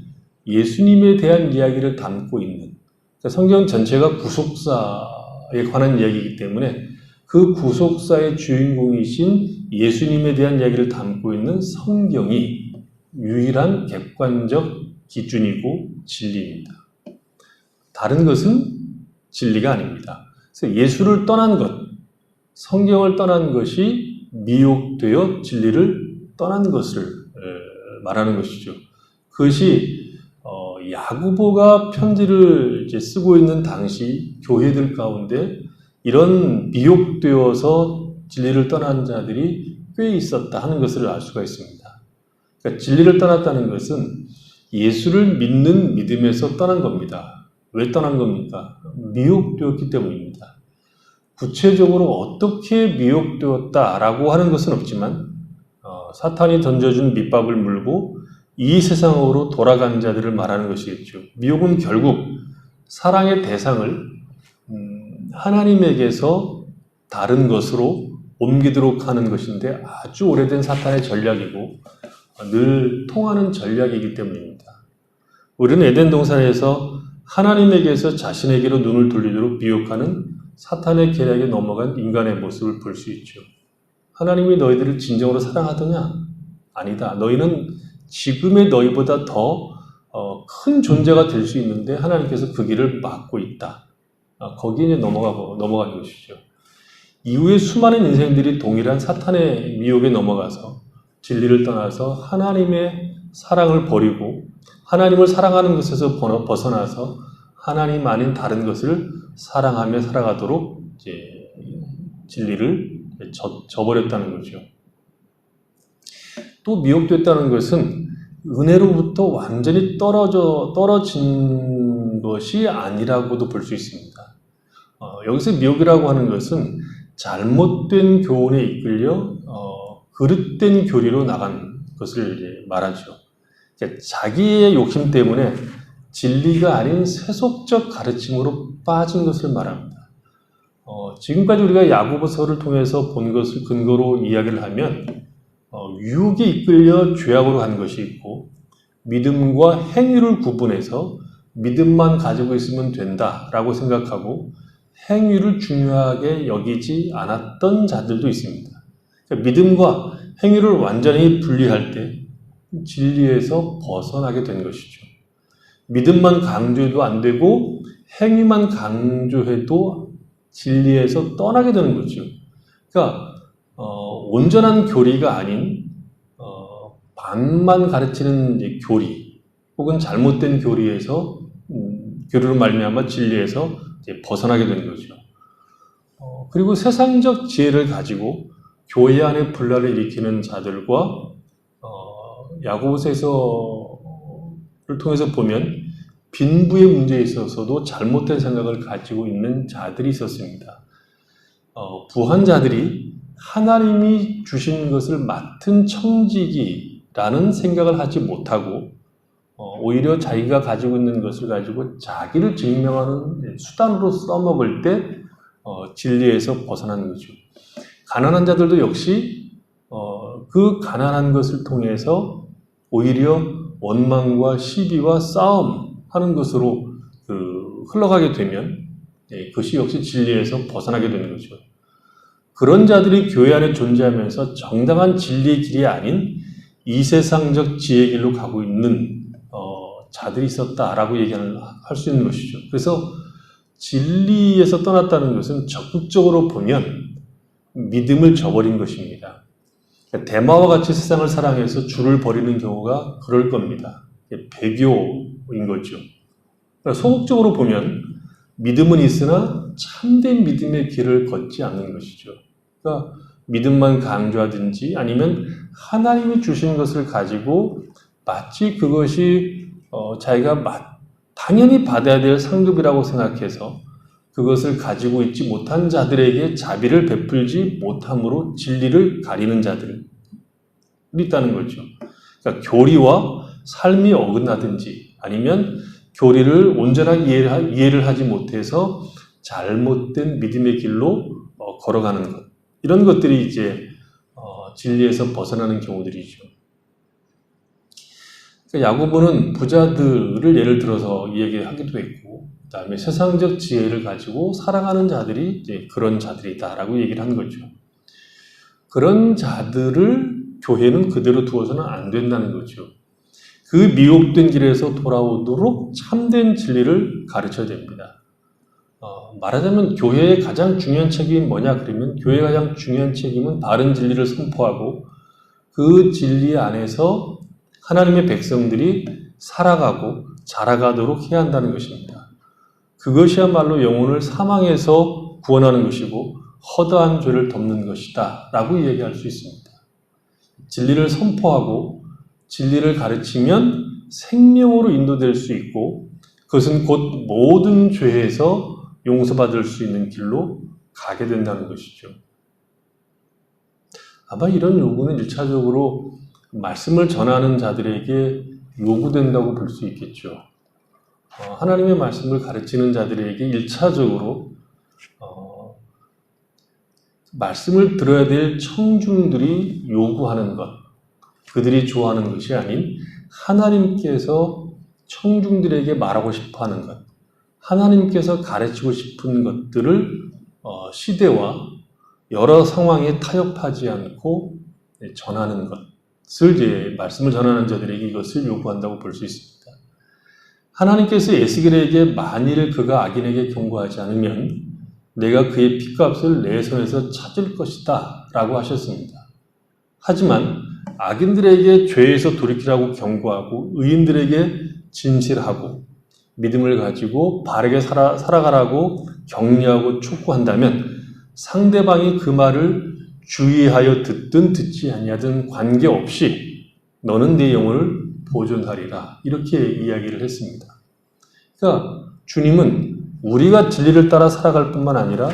예수님에 대한 이야기를 담고 있는, 그러니까 성경 전체가 구속사에 관한 이야기이기 때문에 그 구속사의 주인공이신 예수님에 대한 이야기를 담고 있는 성경이 유일한 객관적 기준이고 진리입니다. 다른 것은 진리가 아닙니다. 그래서 예수를 떠난 것, 성경을 떠난 것이 미혹되어 진리를 떠난 것을 말하는 것이죠. 그것이 야고보가 편지를 이제 쓰고 있는 당시 교회들 가운데 이런 미혹되어서 진리를 떠난 자들이 꽤 있었다 하는 것을 알 수가 있습니다. 그러니까 진리를 떠났다는 것은 예수를 믿는 믿음에서 떠난 겁니다. 왜 떠난 겁니까? 미혹되었기 때문입니다. 구체적으로 어떻게 미혹되었다라고 하는 것은 없지만 사탄이 던져준 밑밥을 물고 이 세상으로 돌아간 자들을 말하는 것이겠죠. 미혹은 결국 사랑의 대상을 하나님에게서 다른 것으로 옮기도록 하는 것인데 아주 오래된 사탄의 전략이고 늘 통하는 전략이기 때문입니다. 우리는 에덴 동산에서 하나님에게서 자신에게로 눈을 돌리도록 미혹하는 사탄의 계략에 넘어간 인간의 모습을 볼 수 있죠. 하나님이 너희들을 진정으로 사랑하더냐? 아니다. 너희는 지금의 너희보다 더 큰 존재가 될 수 있는데 하나님께서 그 길을 막고 있다. 거기에 이제 넘어간 것이죠. 이후에 수많은 인생들이 동일한 사탄의 미혹에 넘어가서 진리를 떠나서 하나님의 사랑을 버리고 하나님을 사랑하는 것에서 벗어나서 하나님 아닌 다른 것을 사랑하며 살아가도록 이제 진리를 저버렸다는 거죠. 또 미혹됐다는 것은 은혜로부터 완전히 떨어진 것이 아니라고도 볼 수 있습니다. 여기서 미혹이라고 하는 것은 잘못된 교훈에 이끌려 그릇된 교리로 나간 것을 이제 말하죠. 그러니까 자기의 욕심 때문에 진리가 아닌 세속적 가르침으로 빠진 것을 말합니다. 지금까지 우리가 야고보서를 통해서 본 것을 근거로 이야기를 하면 유혹에 이끌려 죄악으로 간 것이 있고 믿음과 행위를 구분해서 믿음만 가지고 있으면 된다라고 생각하고 행위를 중요하게 여기지 않았던 자들도 있습니다. 그러니까 믿음과 행위를 완전히 분리할 때 진리에서 벗어나게 된 것이죠. 믿음만 강조해도 안 되고 행위만 강조해도 진리에서 떠나게 되는 거죠. 그러니까 온전한 교리가 아닌 반만 가르치는 이제 교리 혹은 잘못된 교리에서 교리로 말미암아 진리에서 이제 벗어나게 되는 거죠. 그리고 세상적 지혜를 가지고 교회 안에 분란을 일으키는 자들과 야고보서를 통해서 보면 빈부의 문제에 있어서도 잘못된 생각을 가지고 있는 자들이 있었습니다. 부한 자들이 하나님이 주신 것을 맡은 청지기를 라는 생각을 하지 못하고 오히려 자기가 가지고 있는 것을 가지고 자기를 증명하는 수단으로 써먹을 때 진리에서 벗어나는 거죠. 가난한 자들도 역시 그 가난한 것을 통해서 오히려 원망과 시비와 싸움하는 것으로 흘러가게 되면 그것이 역시 진리에서 벗어나게 되는 거죠. 그런 자들이 교회 안에 존재하면서 정당한 진리의 길이 아닌 이세상적 지혜의 길로 가고 있는 자들이 있었다라고 얘기할 수 있는 것이죠. 그래서 진리에서 떠났다는 것은 적극적으로 보면 믿음을 저버린 것입니다. 데마와 같이 세상을 사랑해서 주를 버리는 경우가 그럴 겁니다. 배교인 거죠. 소극적으로 보면 믿음은 있으나 참된 믿음의 길을 걷지 않는 것이죠. 그러니까 믿음만 강조하든지 아니면 하나님이 주신 것을 가지고 마치 그것이 자기가 당연히 받아야 될 상급이라고 생각해서 그것을 가지고 있지 못한 자들에게 자비를 베풀지 못함으로 진리를 가리는 자들이 있다는 거죠. 그러니까 교리와 삶이 어긋나든지 아니면 교리를 온전하게 이해를 하지 못해서 잘못된 믿음의 길로 걸어가는 것. 이런 것들이 이제 진리에서 벗어나는 경우들이죠. 그러니까 야고보는 부자들을 예를 들어서 얘기하기도 했고, 그 다음에 세상적 지혜를 가지고 살아가는 자들이 이제 그런 자들이다라고 얘기를 한 거죠. 그런 자들을 교회는 그대로 두어서는 안 된다는 거죠. 그 미혹된 길에서 돌아오도록 참된 진리를 가르쳐야 됩니다. 말하자면 교회의 가장 중요한 책임이 뭐냐 그러면 교회의 가장 중요한 책임은 바른 진리를 선포하고 그 진리 안에서 하나님의 백성들이 살아가고 자라가도록 해야 한다는 것입니다. 그것이야말로 영혼을 사망에서 구원하는 것이고 허다한 죄를 덮는 것이다 라고 얘기할 수 있습니다. 진리를 선포하고 진리를 가르치면 생명으로 인도될 수 있고 그것은 곧 모든 죄에서 용서받을 수 있는 길로 가게 된다는 것이죠. 아마 이런 요구는 1차적으로 말씀을 전하는 자들에게 요구된다고 볼 수 있겠죠. 하나님의 말씀을 가르치는 자들에게 1차적으로 말씀을 들어야 될 청중들이 요구하는 것, 그들이 좋아하는 것이 아닌 하나님께서 청중들에게 말하고 싶어하는 것, 하나님께서 가르치고 싶은 것들을 시대와 여러 상황에 타협하지 않고 전하는 것을 이제 말씀을 전하는 자들에게 이것을 요구한다고 볼 수 있습니다. 하나님께서 에스겔에게 만일 그가 악인에게 경고하지 않으면 내가 그의 핏값을 내 손에서 찾을 것이다 라고 하셨습니다. 하지만 악인들에게 죄에서 돌이키라고 경고하고 의인들에게 진실하고 믿음을 가지고 바르게 살아가라고 격려하고 촉구한다면 상대방이 그 말을 주의하여 듣든 듣지 아니하든 관계없이 너는 내 영혼을 보존하리라 이렇게 이야기를 했습니다. 그러니까 주님은 우리가 진리를 따라 살아갈 뿐만 아니라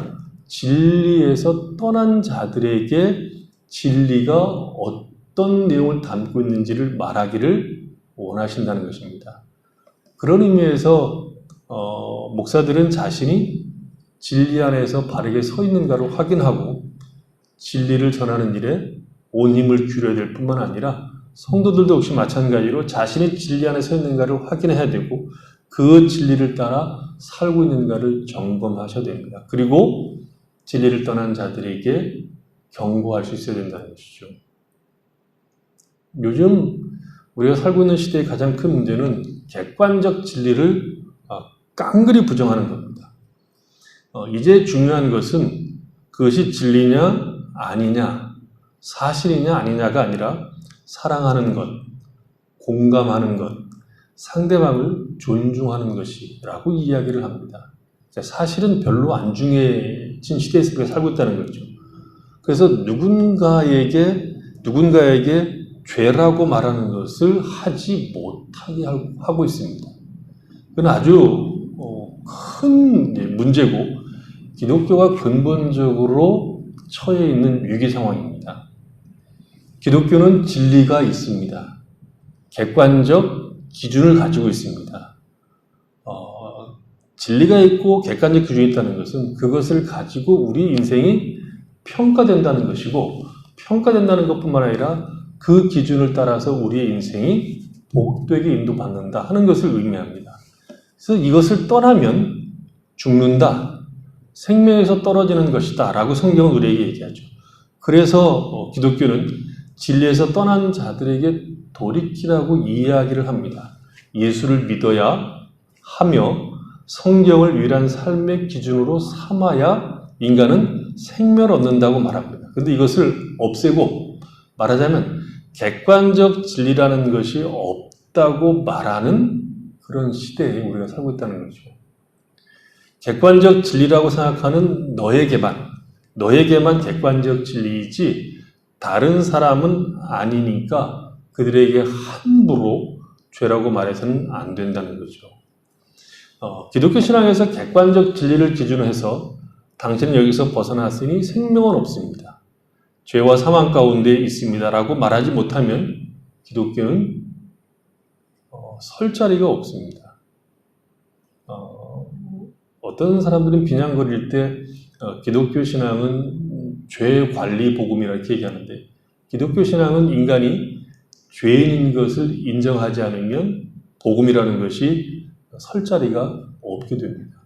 진리에서 떠난 자들에게 진리가 어떤 내용을 담고 있는지를 말하기를 원하신다는 것입니다. 그런 의미에서 목사들은 자신이 진리 안에서 바르게 서 있는가를 확인하고 진리를 전하는 일에 온 힘을 기울여야 될 뿐만 아니라 성도들도 역시 마찬가지로 자신이 진리 안에 서 있는가를 확인해야 되고 그 진리를 따라 살고 있는가를 점검하셔야 됩니다. 그리고 진리를 떠난 자들에게 경고할 수 있어야 된다는 것이죠. 요즘 우리가 살고 있는 시대의 가장 큰 문제는 객관적 진리를 깡그리 부정하는 겁니다. 이제 중요한 것은 그것이 진리냐 아니냐, 사실이냐 아니냐가 아니라 사랑하는 것, 공감하는 것, 상대방을 존중하는 것이라고 이야기를 합니다. 사실은 별로 안 중요해진 시대에서 우리가 살고 있다는 거죠. 그래서 누군가에게 죄라고 말하는 것을 하지 못하게 하고 있습니다. 그건 아주 큰 문제고 기독교가 근본적으로 처해 있는 위기 상황입니다. 기독교는 진리가 있습니다. 객관적 기준을 가지고 있습니다. 진리가 있고 객관적 기준이 있다는 것은 그것을 가지고 우리 인생이 평가된다는 것이고, 평가된다는 것뿐만 아니라 그 기준을 따라서 우리의 인생이 복되게 인도받는다 하는 것을 의미합니다. 그래서 이것을 떠나면 죽는다, 생명에서 떨어지는 것이다 라고 성경은 우리에게 얘기하죠. 그래서 기독교는 진리에서 떠난 자들에게 돌이키라고 이야기를 합니다. 예수를 믿어야 하며 성경을 유일한 삶의 기준으로 삼아야 인간은 생명을 얻는다고 말합니다. 그런데 이것을 없애고 말하자면 객관적 진리라는 것이 없다고 말하는 그런 시대에 우리가 살고 있다는 거죠. 객관적 진리라고 생각하는 너에게만 객관적 진리이지 다른 사람은 아니니까 그들에게 함부로 죄라고 말해서는 안 된다는 거죠. 기독교 신앙에서 객관적 진리를 기준으로 해서 당신은 여기서 벗어났으니 생명은 없습니다, 죄와 사망 가운데 있습니다 라고 말하지 못하면 기독교는 설 자리가 없습니다. 어떤 사람들은 비난거릴 때 기독교 신앙은 죄 관리 복음이라 이렇게 얘기하는데, 기독교 신앙은 인간이 죄인인 것을 인정하지 않으면 복음이라는 것이 설 자리가 없게 됩니다.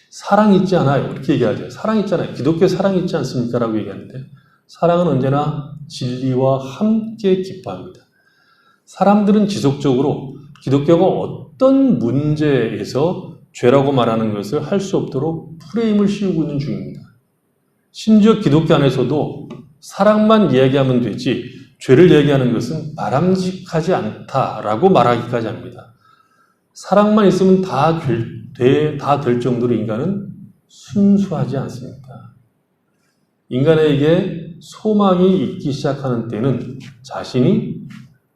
사랑 있지 않아요? 이렇게 얘기하죠. 사랑 있잖아요. 기독교에 사랑 있지 않습니까? 라고 얘기하는데, 사랑은 언제나 진리와 함께 기뻐합니다. 사람들은 지속적으로 기독교가 어떤 문제에서 죄라고 말하는 것을 할 수 없도록 프레임을 씌우고 있는 중입니다. 심지어 기독교 안에서도 사랑만 이야기하면 되지 죄를 얘기하는 것은 바람직하지 않다라고 말하기까지 합니다. 사랑만 있으면 다 될 정도로 인간은 순수하지 않습니다. 인간에게 소망이 있기 시작하는 때는 자신이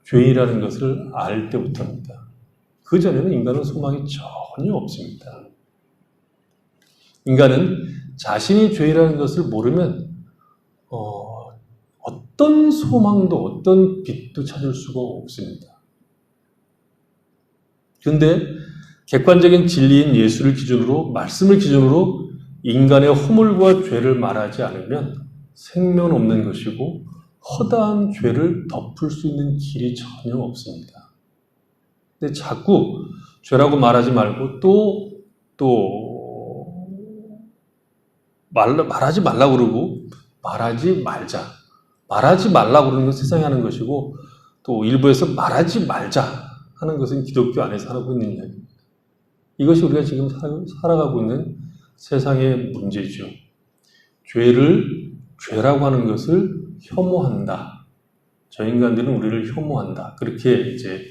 죄인이라는 것을 알 때부터입니다. 그 전에는 인간은 소망이 전혀 없습니다. 인간은 자신이 죄인이라는 것을 모르면 어떤 소망도 어떤 빛도 찾을 수가 없습니다. 그런데 객관적인 진리인 예수를 기준으로, 말씀을 기준으로 인간의 허물과 죄를 말하지 않으면 생명은 없는 것이고 허다한 죄를 덮을 수 있는 길이 전혀 없습니다. 근데 자꾸 죄라고 말하지 말고 말하지 말라고 그러고 말하지 말라고 그러는 건 세상이 하는 것이고, 또 일부에서 말하지 말자 하는 것은 기독교 안에서 하고 있는 이야기입니다. 이것이 우리가 지금 살아가고 있는 세상의 문제죠. 죄를 죄라고 하는 것을 혐오한다. 저 인간들은 우리를 혐오한다. 그렇게 이제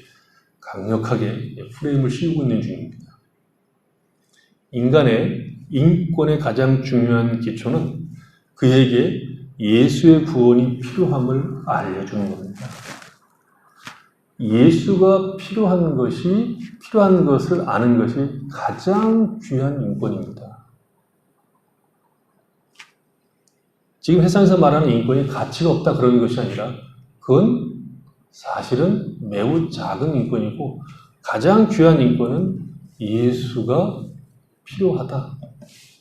강력하게 프레임을 씌우고 있는 중입니다. 인간의 인권의 가장 중요한 기초는 그에게 예수의 구원이 필요함을 알려주는 겁니다. 예수가 필요한 것을 아는 것이 가장 귀한 인권입니다. 지금 세상에서 말하는 인권이 가치가 없다 그런 것이 아니라 그건 사실은 매우 작은 인권이고, 가장 귀한 인권은 예수가 필요하다.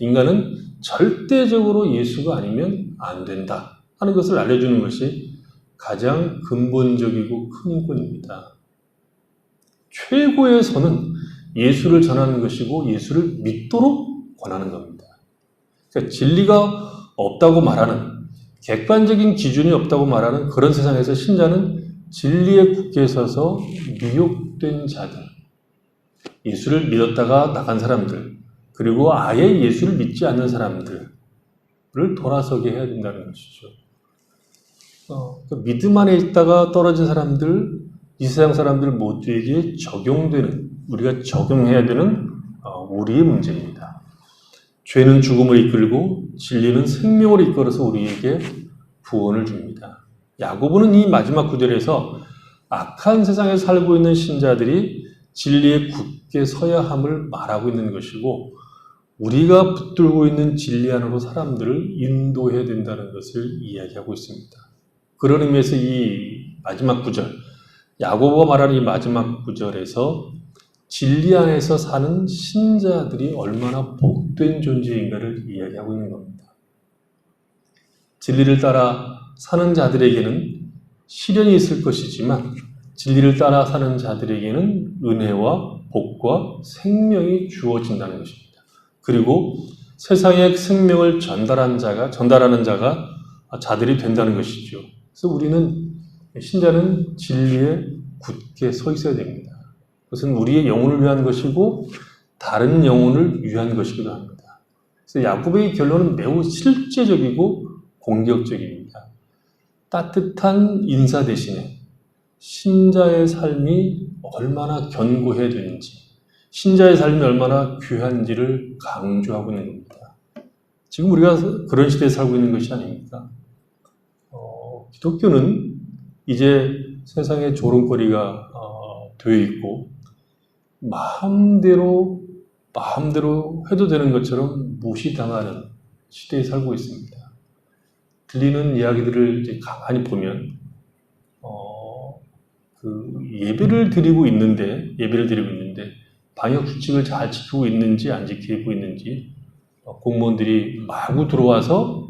인간은 절대적으로 예수가 아니면 안 된다 하는 것을 알려주는 것이 가장 근본적이고 큰 인권입니다. 최고의 선은 예수를 전하는 것이고 예수를 믿도록 권하는 겁니다. 그러니까 진리가 없다고 말하는, 객관적인 기준이 없다고 말하는 그런 세상에서 신자는 진리에 굳게 서서 미혹된 자들, 예수를 믿었다가 나간 사람들, 그리고 아예 예수를 믿지 않는 사람들을 돌아서게 해야 된다는 것이죠. 믿음 안에 있다가 떨어진 사람들, 이 세상 사람들 모두에게 적용되는, 우리가 적용해야 되는 우리의 문제입니다. 죄는 죽음을 이끌고 진리는 생명을 이끌어서 우리에게 구원을 줍니다. 야고보는 이 마지막 구절에서 악한 세상에 살고 있는 신자들이 진리에 굳게 서야 함을 말하고 있는 것이고, 우리가 붙들고 있는 진리 안으로 사람들을 인도해야 된다는 것을 이야기하고 있습니다. 그런 의미에서 이 마지막 구절, 야고보가 말하는 이 마지막 구절에서 진리 안에서 사는 신자들이 얼마나 복된 존재인가를 이야기하고 있는 겁니다. 진리를 따라 사는 자들에게는 시련이 있을 것이지만 진리를 따라 사는 자들에게는 은혜와 복과 생명이 주어진다는 것입니다. 그리고 세상에 생명을 전달하는 자가 자들이 된다는 것이죠. 그래서 우리는 신자는 진리에 굳게 서 있어야 됩니다. 그것은 우리의 영혼을 위한 것이고 다른 영혼을 위한 것이기도 합니다. 그래서 야고보의 결론은 매우 실제적이고 공격적입니다. 따뜻한 인사 대신에 신자의 삶이 얼마나 견고해야 되는지, 신자의 삶이 얼마나 귀한지를 강조하고 있는 겁니다. 지금 우리가 그런 시대에 살고 있는 것이 아닙니까? 기독교는 이제 세상의 조롱거리가 되어 있고 마음대로 해도 되는 것처럼 무시당하는 시대에 살고 있습니다. 들리는 이야기들을 이제 가만히 보면 예배를 드리고 있는데 방역 수칙을 잘 지키고 있는지 안 지키고 있는지 공무원들이 마구 들어와서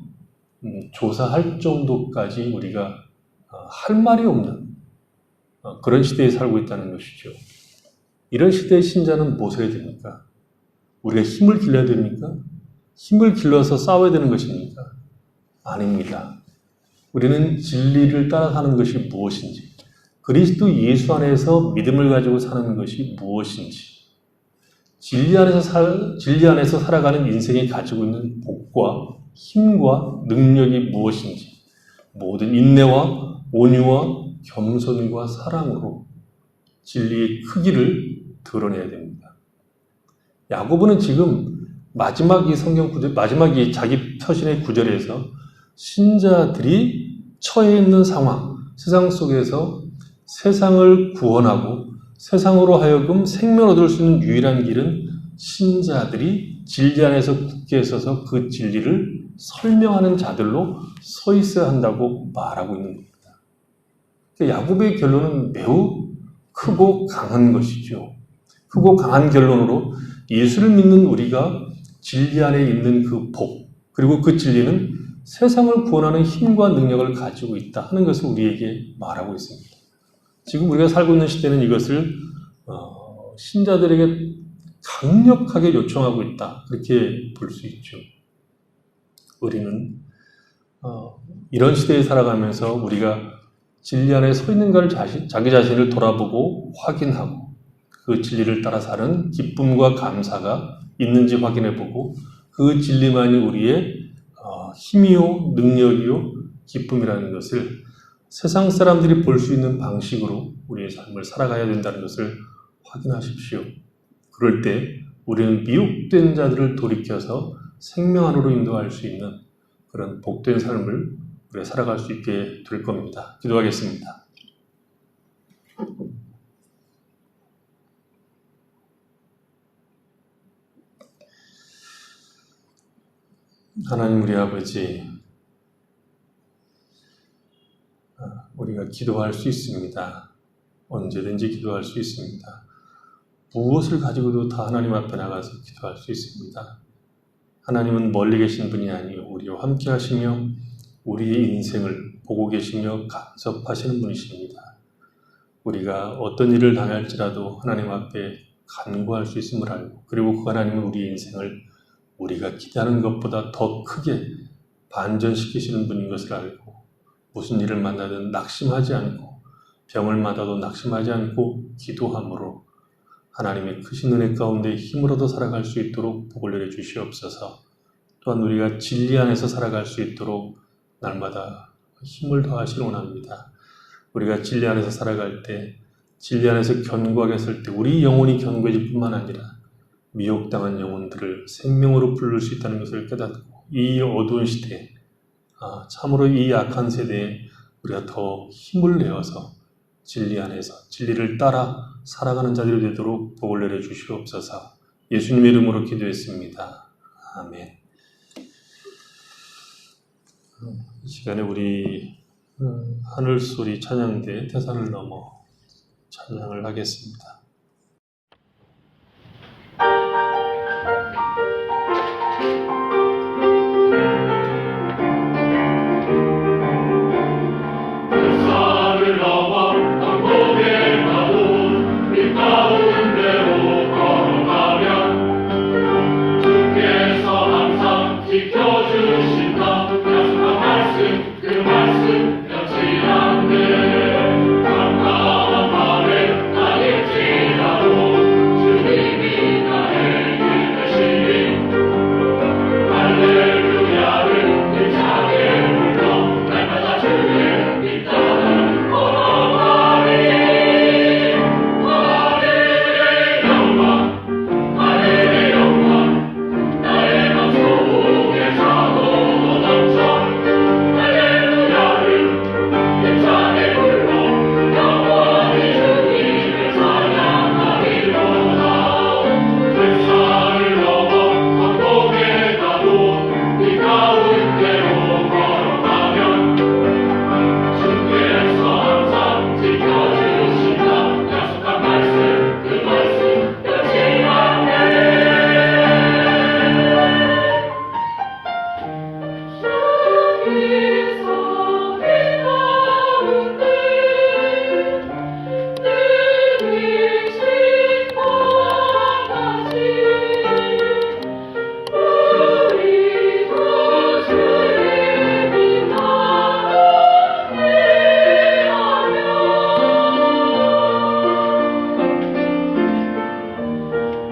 조사할 정도까지 우리가 할 말이 없는 그런 시대에 살고 있다는 것이죠. 이런 시대의 신자는 무엇을 해야 됩니까? 우리가 힘을 길러야 됩니까? 힘을 길러서 싸워야 되는 것입니까? 아닙니다. 우리는 진리를 따라가는 것이 무엇인지, 그리스도 예수 안에서 믿음을 가지고 사는 것이 무엇인지, 진리 안에서 살아가는 인생이 가지고 있는 복과 힘과 능력이 무엇인지, 모든 인내와 온유와 겸손과 사랑으로 진리의 크기를 드러내야 됩니다. 야고보는 지금 마지막 이 자기 서신의 구절에서 신자들이 처해 있는 상황, 세상 속에서 세상을 구원하고 세상으로 하여금 생명을 얻을 수 있는 유일한 길은 신자들이 진리 안에서 굳게 서서 그 진리를 설명하는 자들로 서 있어야 한다고 말하고 있는 겁니다. 야고보의 결론은 매우 크고 강한 것이죠. 크고 강한 결론으로 예수를 믿는 우리가 진리 안에 있는 그 복, 그리고 그 진리는 세상을 구원하는 힘과 능력을 가지고 있다 하는 것을 우리에게 말하고 있습니다. 지금 우리가 살고 있는 시대는 이것을 신자들에게 강력하게 요청하고 있다, 그렇게 볼 수 있죠. 우리는 이런 시대에 살아가면서 우리가 진리 안에 서 있는가를 자기 자신을 돌아보고 확인하고 그 진리를 따라 사는 기쁨과 감사가 있는지 확인해보고 그 진리만이 우리의 힘이요, 능력이요, 기쁨이라는 것을 세상 사람들이 볼 수 있는 방식으로 우리의 삶을 살아가야 된다는 것을 확인하십시오. 그럴 때 우리는 미혹된 자들을 돌이켜서 생명 안으로 인도할 수 있는 그런 복된 삶을 우리가 살아갈 수 있게 될 겁니다. 기도하겠습니다. 하나님 우리 아버지, 우리가 기도할 수 있습니다. 언제든지 기도할 수 있습니다. 무엇을 가지고도 다 하나님 앞에 나가서 기도할 수 있습니다. 하나님은 멀리 계신 분이 아니요 우리와 함께 하시며 우리의 인생을 보고 계시며 간섭하시는 분이십니다. 우리가 어떤 일을 당할지라도 하나님 앞에 간구할 수 있음을 알고, 그리고 그 하나님은 우리의 인생을 우리가 기대하는 것보다 더 크게 반전시키시는 분인 것을 알고, 무슨 일을 만나든 낙심하지 않고 병을 맞아도 낙심하지 않고 기도함으로 하나님의 크신 은혜 가운데 힘을 얻어 살아갈 수 있도록 복을 내려 주시옵소서. 또한 우리가 진리 안에서 살아갈 수 있도록 날마다 힘을 더하시길 원합니다. 우리가 진리 안에서 살아갈 때, 진리 안에서 견고하게 설 때 우리 영혼이 견고해질 뿐만 아니라 미혹당한 영혼들을 생명으로 부를 수 있다는 것을 깨닫고, 이 어두운 시대에, 참으로 이 약한 세대에 우리가 더 힘을 내어서 진리 안에서 진리를 따라 살아가는 자들이 되도록 복을 내려 주시옵소서. 예수님의 이름으로 기도했습니다. 아멘. 이 시간에 우리 하늘소리 찬양대 태산을 넘어 찬양을 하겠습니다. 산을 넘어 한국에 가도 이 가운데로 걸어가면 주께서 항상 지켜주신다. 약속한 말씀 그 말씀 변치 않네. 가까운 밤에 나일지라도 주님이 나의 길 되시니 할렐루야를 힘차게 불러 날마다 주의 이 땅을 걸어가리. 하늘의 영광 하늘의 영광 나의 맘 속에 차고 넘쳐 할렐루야를 힘차게 불러 영원히 주님을 찬양하리로다. 뱃산을 넘어 한복에 가도 이 가운데로 걸어가면 주께서 항상 지켜주신다. 약속한 말씀 그 말씀 변치 않네. 주께서 이 가운데 늘 계신 것 같이 우리도 주의 빛 가운데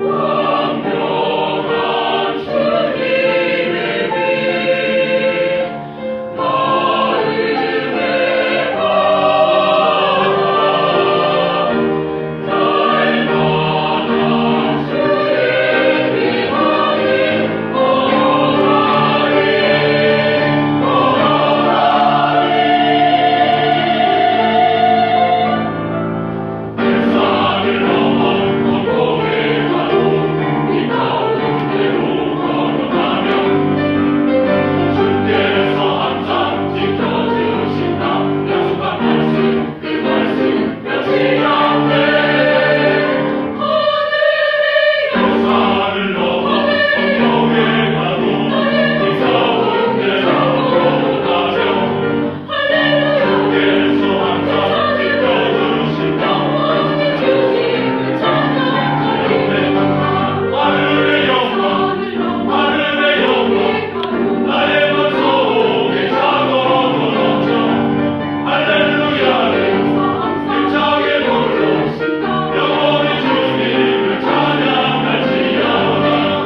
완벽한 주님의 빛 마음에 받아 날마다 주의 빛 뱃산을 넘어 한복에 가도 이 가운데로 걸어가면 주께서 항상 지켜주신다. 약속한 말씀 그 말씀 변치 않네. 뱃산을 넘어 한복에 가도 이 가운데로 걸어가면 주께서 항상 지켜주신다. 하늘의 영광 하늘의 영광 나의 맘 속에 차고 넘쳐 할렐루야를 힘차게 불러 영원히 주님을 찬양할지어다.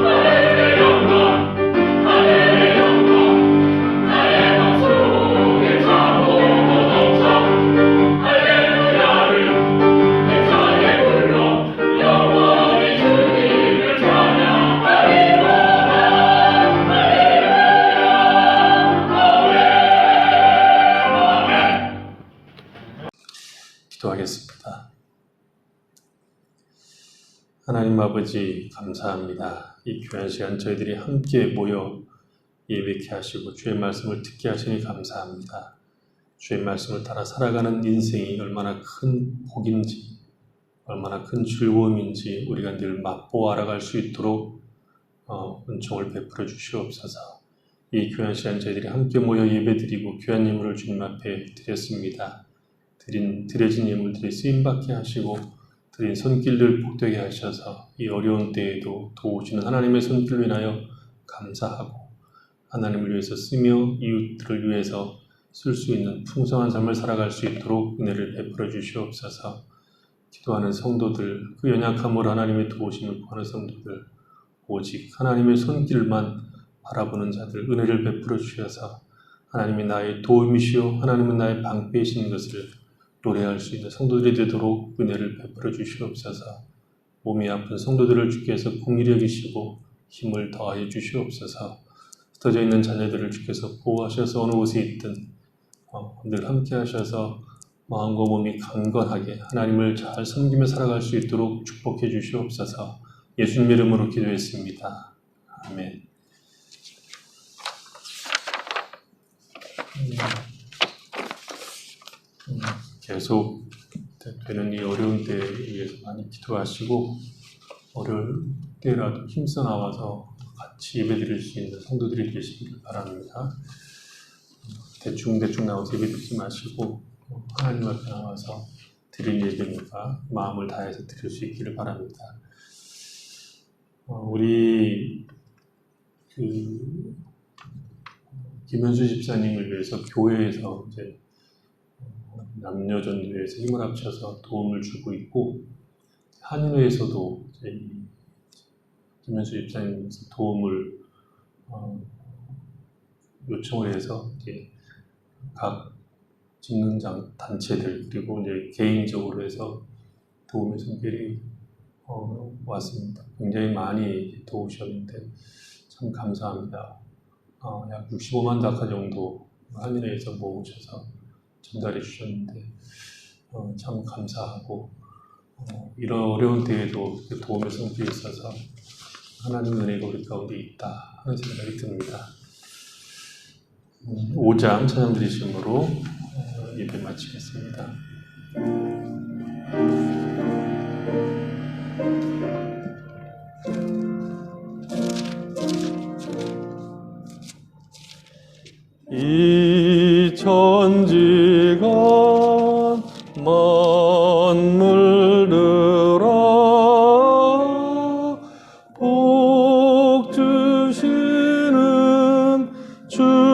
하늘의 영광 하늘의 영광 나의 맘 속에 차고 넘쳐 할렐루야를 힘차게 불러 영원히 주님을 찬양하리로다. 기도하겠습니다. 하나님 아버지 감사합니다. 이 귀한 시간 저희들이 함께 모여 예배케 하시고 주의 말씀을 듣게 하시니 감사합니다. 주의 말씀을 따라 살아가는 인생이 얼마나 큰 복인지 얼마나 큰 즐거움인지 우리가 늘 맛보아 알아갈 수 있도록 은총을 베풀어 주시옵소서. 이 귀한 시간 저희들이 함께 모여 예배드리고 귀한 예물을 주님 앞에 드렸습니다. 드려진 예물들이 쓰임받게 하시고 드린 손길들 복되게 하셔서 이 어려운 때에도 도우시는 하나님의 손길로 인하여 감사하고 하나님을 위해서 쓰며 이웃들을 위해서 쓸 수 있는 풍성한 삶을 살아갈 수 있도록 은혜를 베풀어 주시옵소서. 기도하는 성도들, 그 연약함으로 하나님의 도우심을 구하는 성도들, 오직 하나님의 손길만 바라보는 자들 은혜를 베풀어 주셔서 하나님이 나의 도움이시오 하나님은 나의 방패이신 것을 노래할 수 있는 성도들이 되도록 은혜를 베풀어 주시옵소서. 몸이 아픈 성도들을 주께서 긍휼히 여기시고 힘을 더하여 주시옵소서. 흩어져 있는 자녀들을 주께서 보호하셔서 어느 곳에 있든 늘 함께 하셔서 마음과 몸이 강건하게 하나님을 잘 섬기며 살아갈 수 있도록 축복해 주시옵소서. 예수님 이름으로 기도했습니다. 아멘. 계속 되는 이 어려운 때에 위해서 많이 기도하시고 어려울 때라도 힘써 나와서 같이 예배드릴 수 있는 성도들이 되시길 바랍니다. 대충 나와서 예배드리지 마시고 하나님 앞에 나와서 드린 예배니까 마음을 다해서 드릴 수 있기를 바랍니다. 우리 김현수 집사님을 위해서 교회에서 이제 남녀 전도회에서 힘을 합쳐서 도움을 주고 있고 한인회에서도 이제 김현수 집사님께서 도움을 요청을 해서 이제 각 직능 단체들 그리고 이제 개인적으로 해서 도움의 손길이 왔습니다. 굉장히 많이 도우셨는데 참 감사합니다. 약 65만 다카 정도 한인회에서 모으셔서 전달해 주셨는데 참 감사하고 이런 어려운 때에도 도움의 손길이 있어서 하나님의 은혜가 우리 가운데 있다 하는 생각이 듭니다. 5장 찬양 드리심으로 예배 마치겠습니다. 이 천지가 만물들아 복 주시는 주여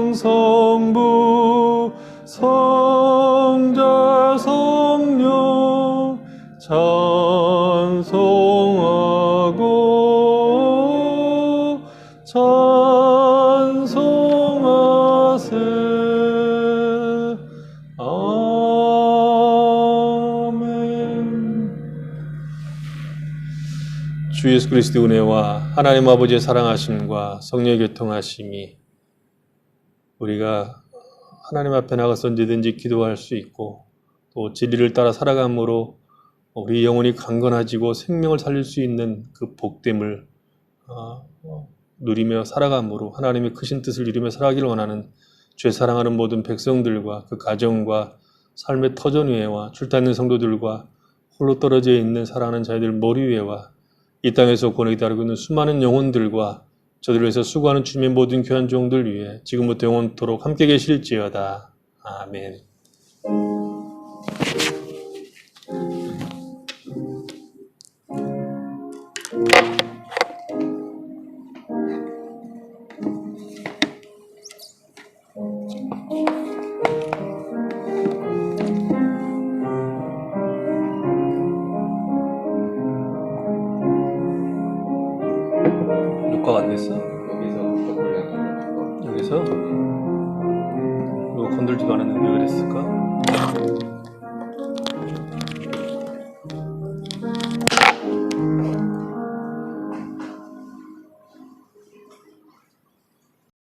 전능성부 성자 성령 찬송하고 찬송하세. 아멘. 주 예수 그리스도의 은혜와 하나님 아버지의 사랑하심과 성령의 교통하심이 우리가 하나님 앞에 나가서 언제든지 기도할 수 있고 또 진리를 따라 살아감으로 우리 영혼이 강건해지고 생명을 살릴 수 있는 그 복됨을 누리며 살아감으로 하나님의 크신 뜻을 이루며 살아가기를 원하는 죄 사랑하는 모든 백성들과 그 가정과 삶의 터전 위에와 출타 있는 성도들과 홀로 떨어져 있는 사랑하는 자들 머리 위에와 이 땅에서 고뇌 기다리고 있는 수많은 영혼들과 저들을 위해서 수고하는 주님의 모든 귀한 종들 위해 지금부터 영원토록 함께 계실지어다. 아멘. 녹화가 안 됐어? 여기서? 이거 건들지도 않았는데 왜 그랬을까?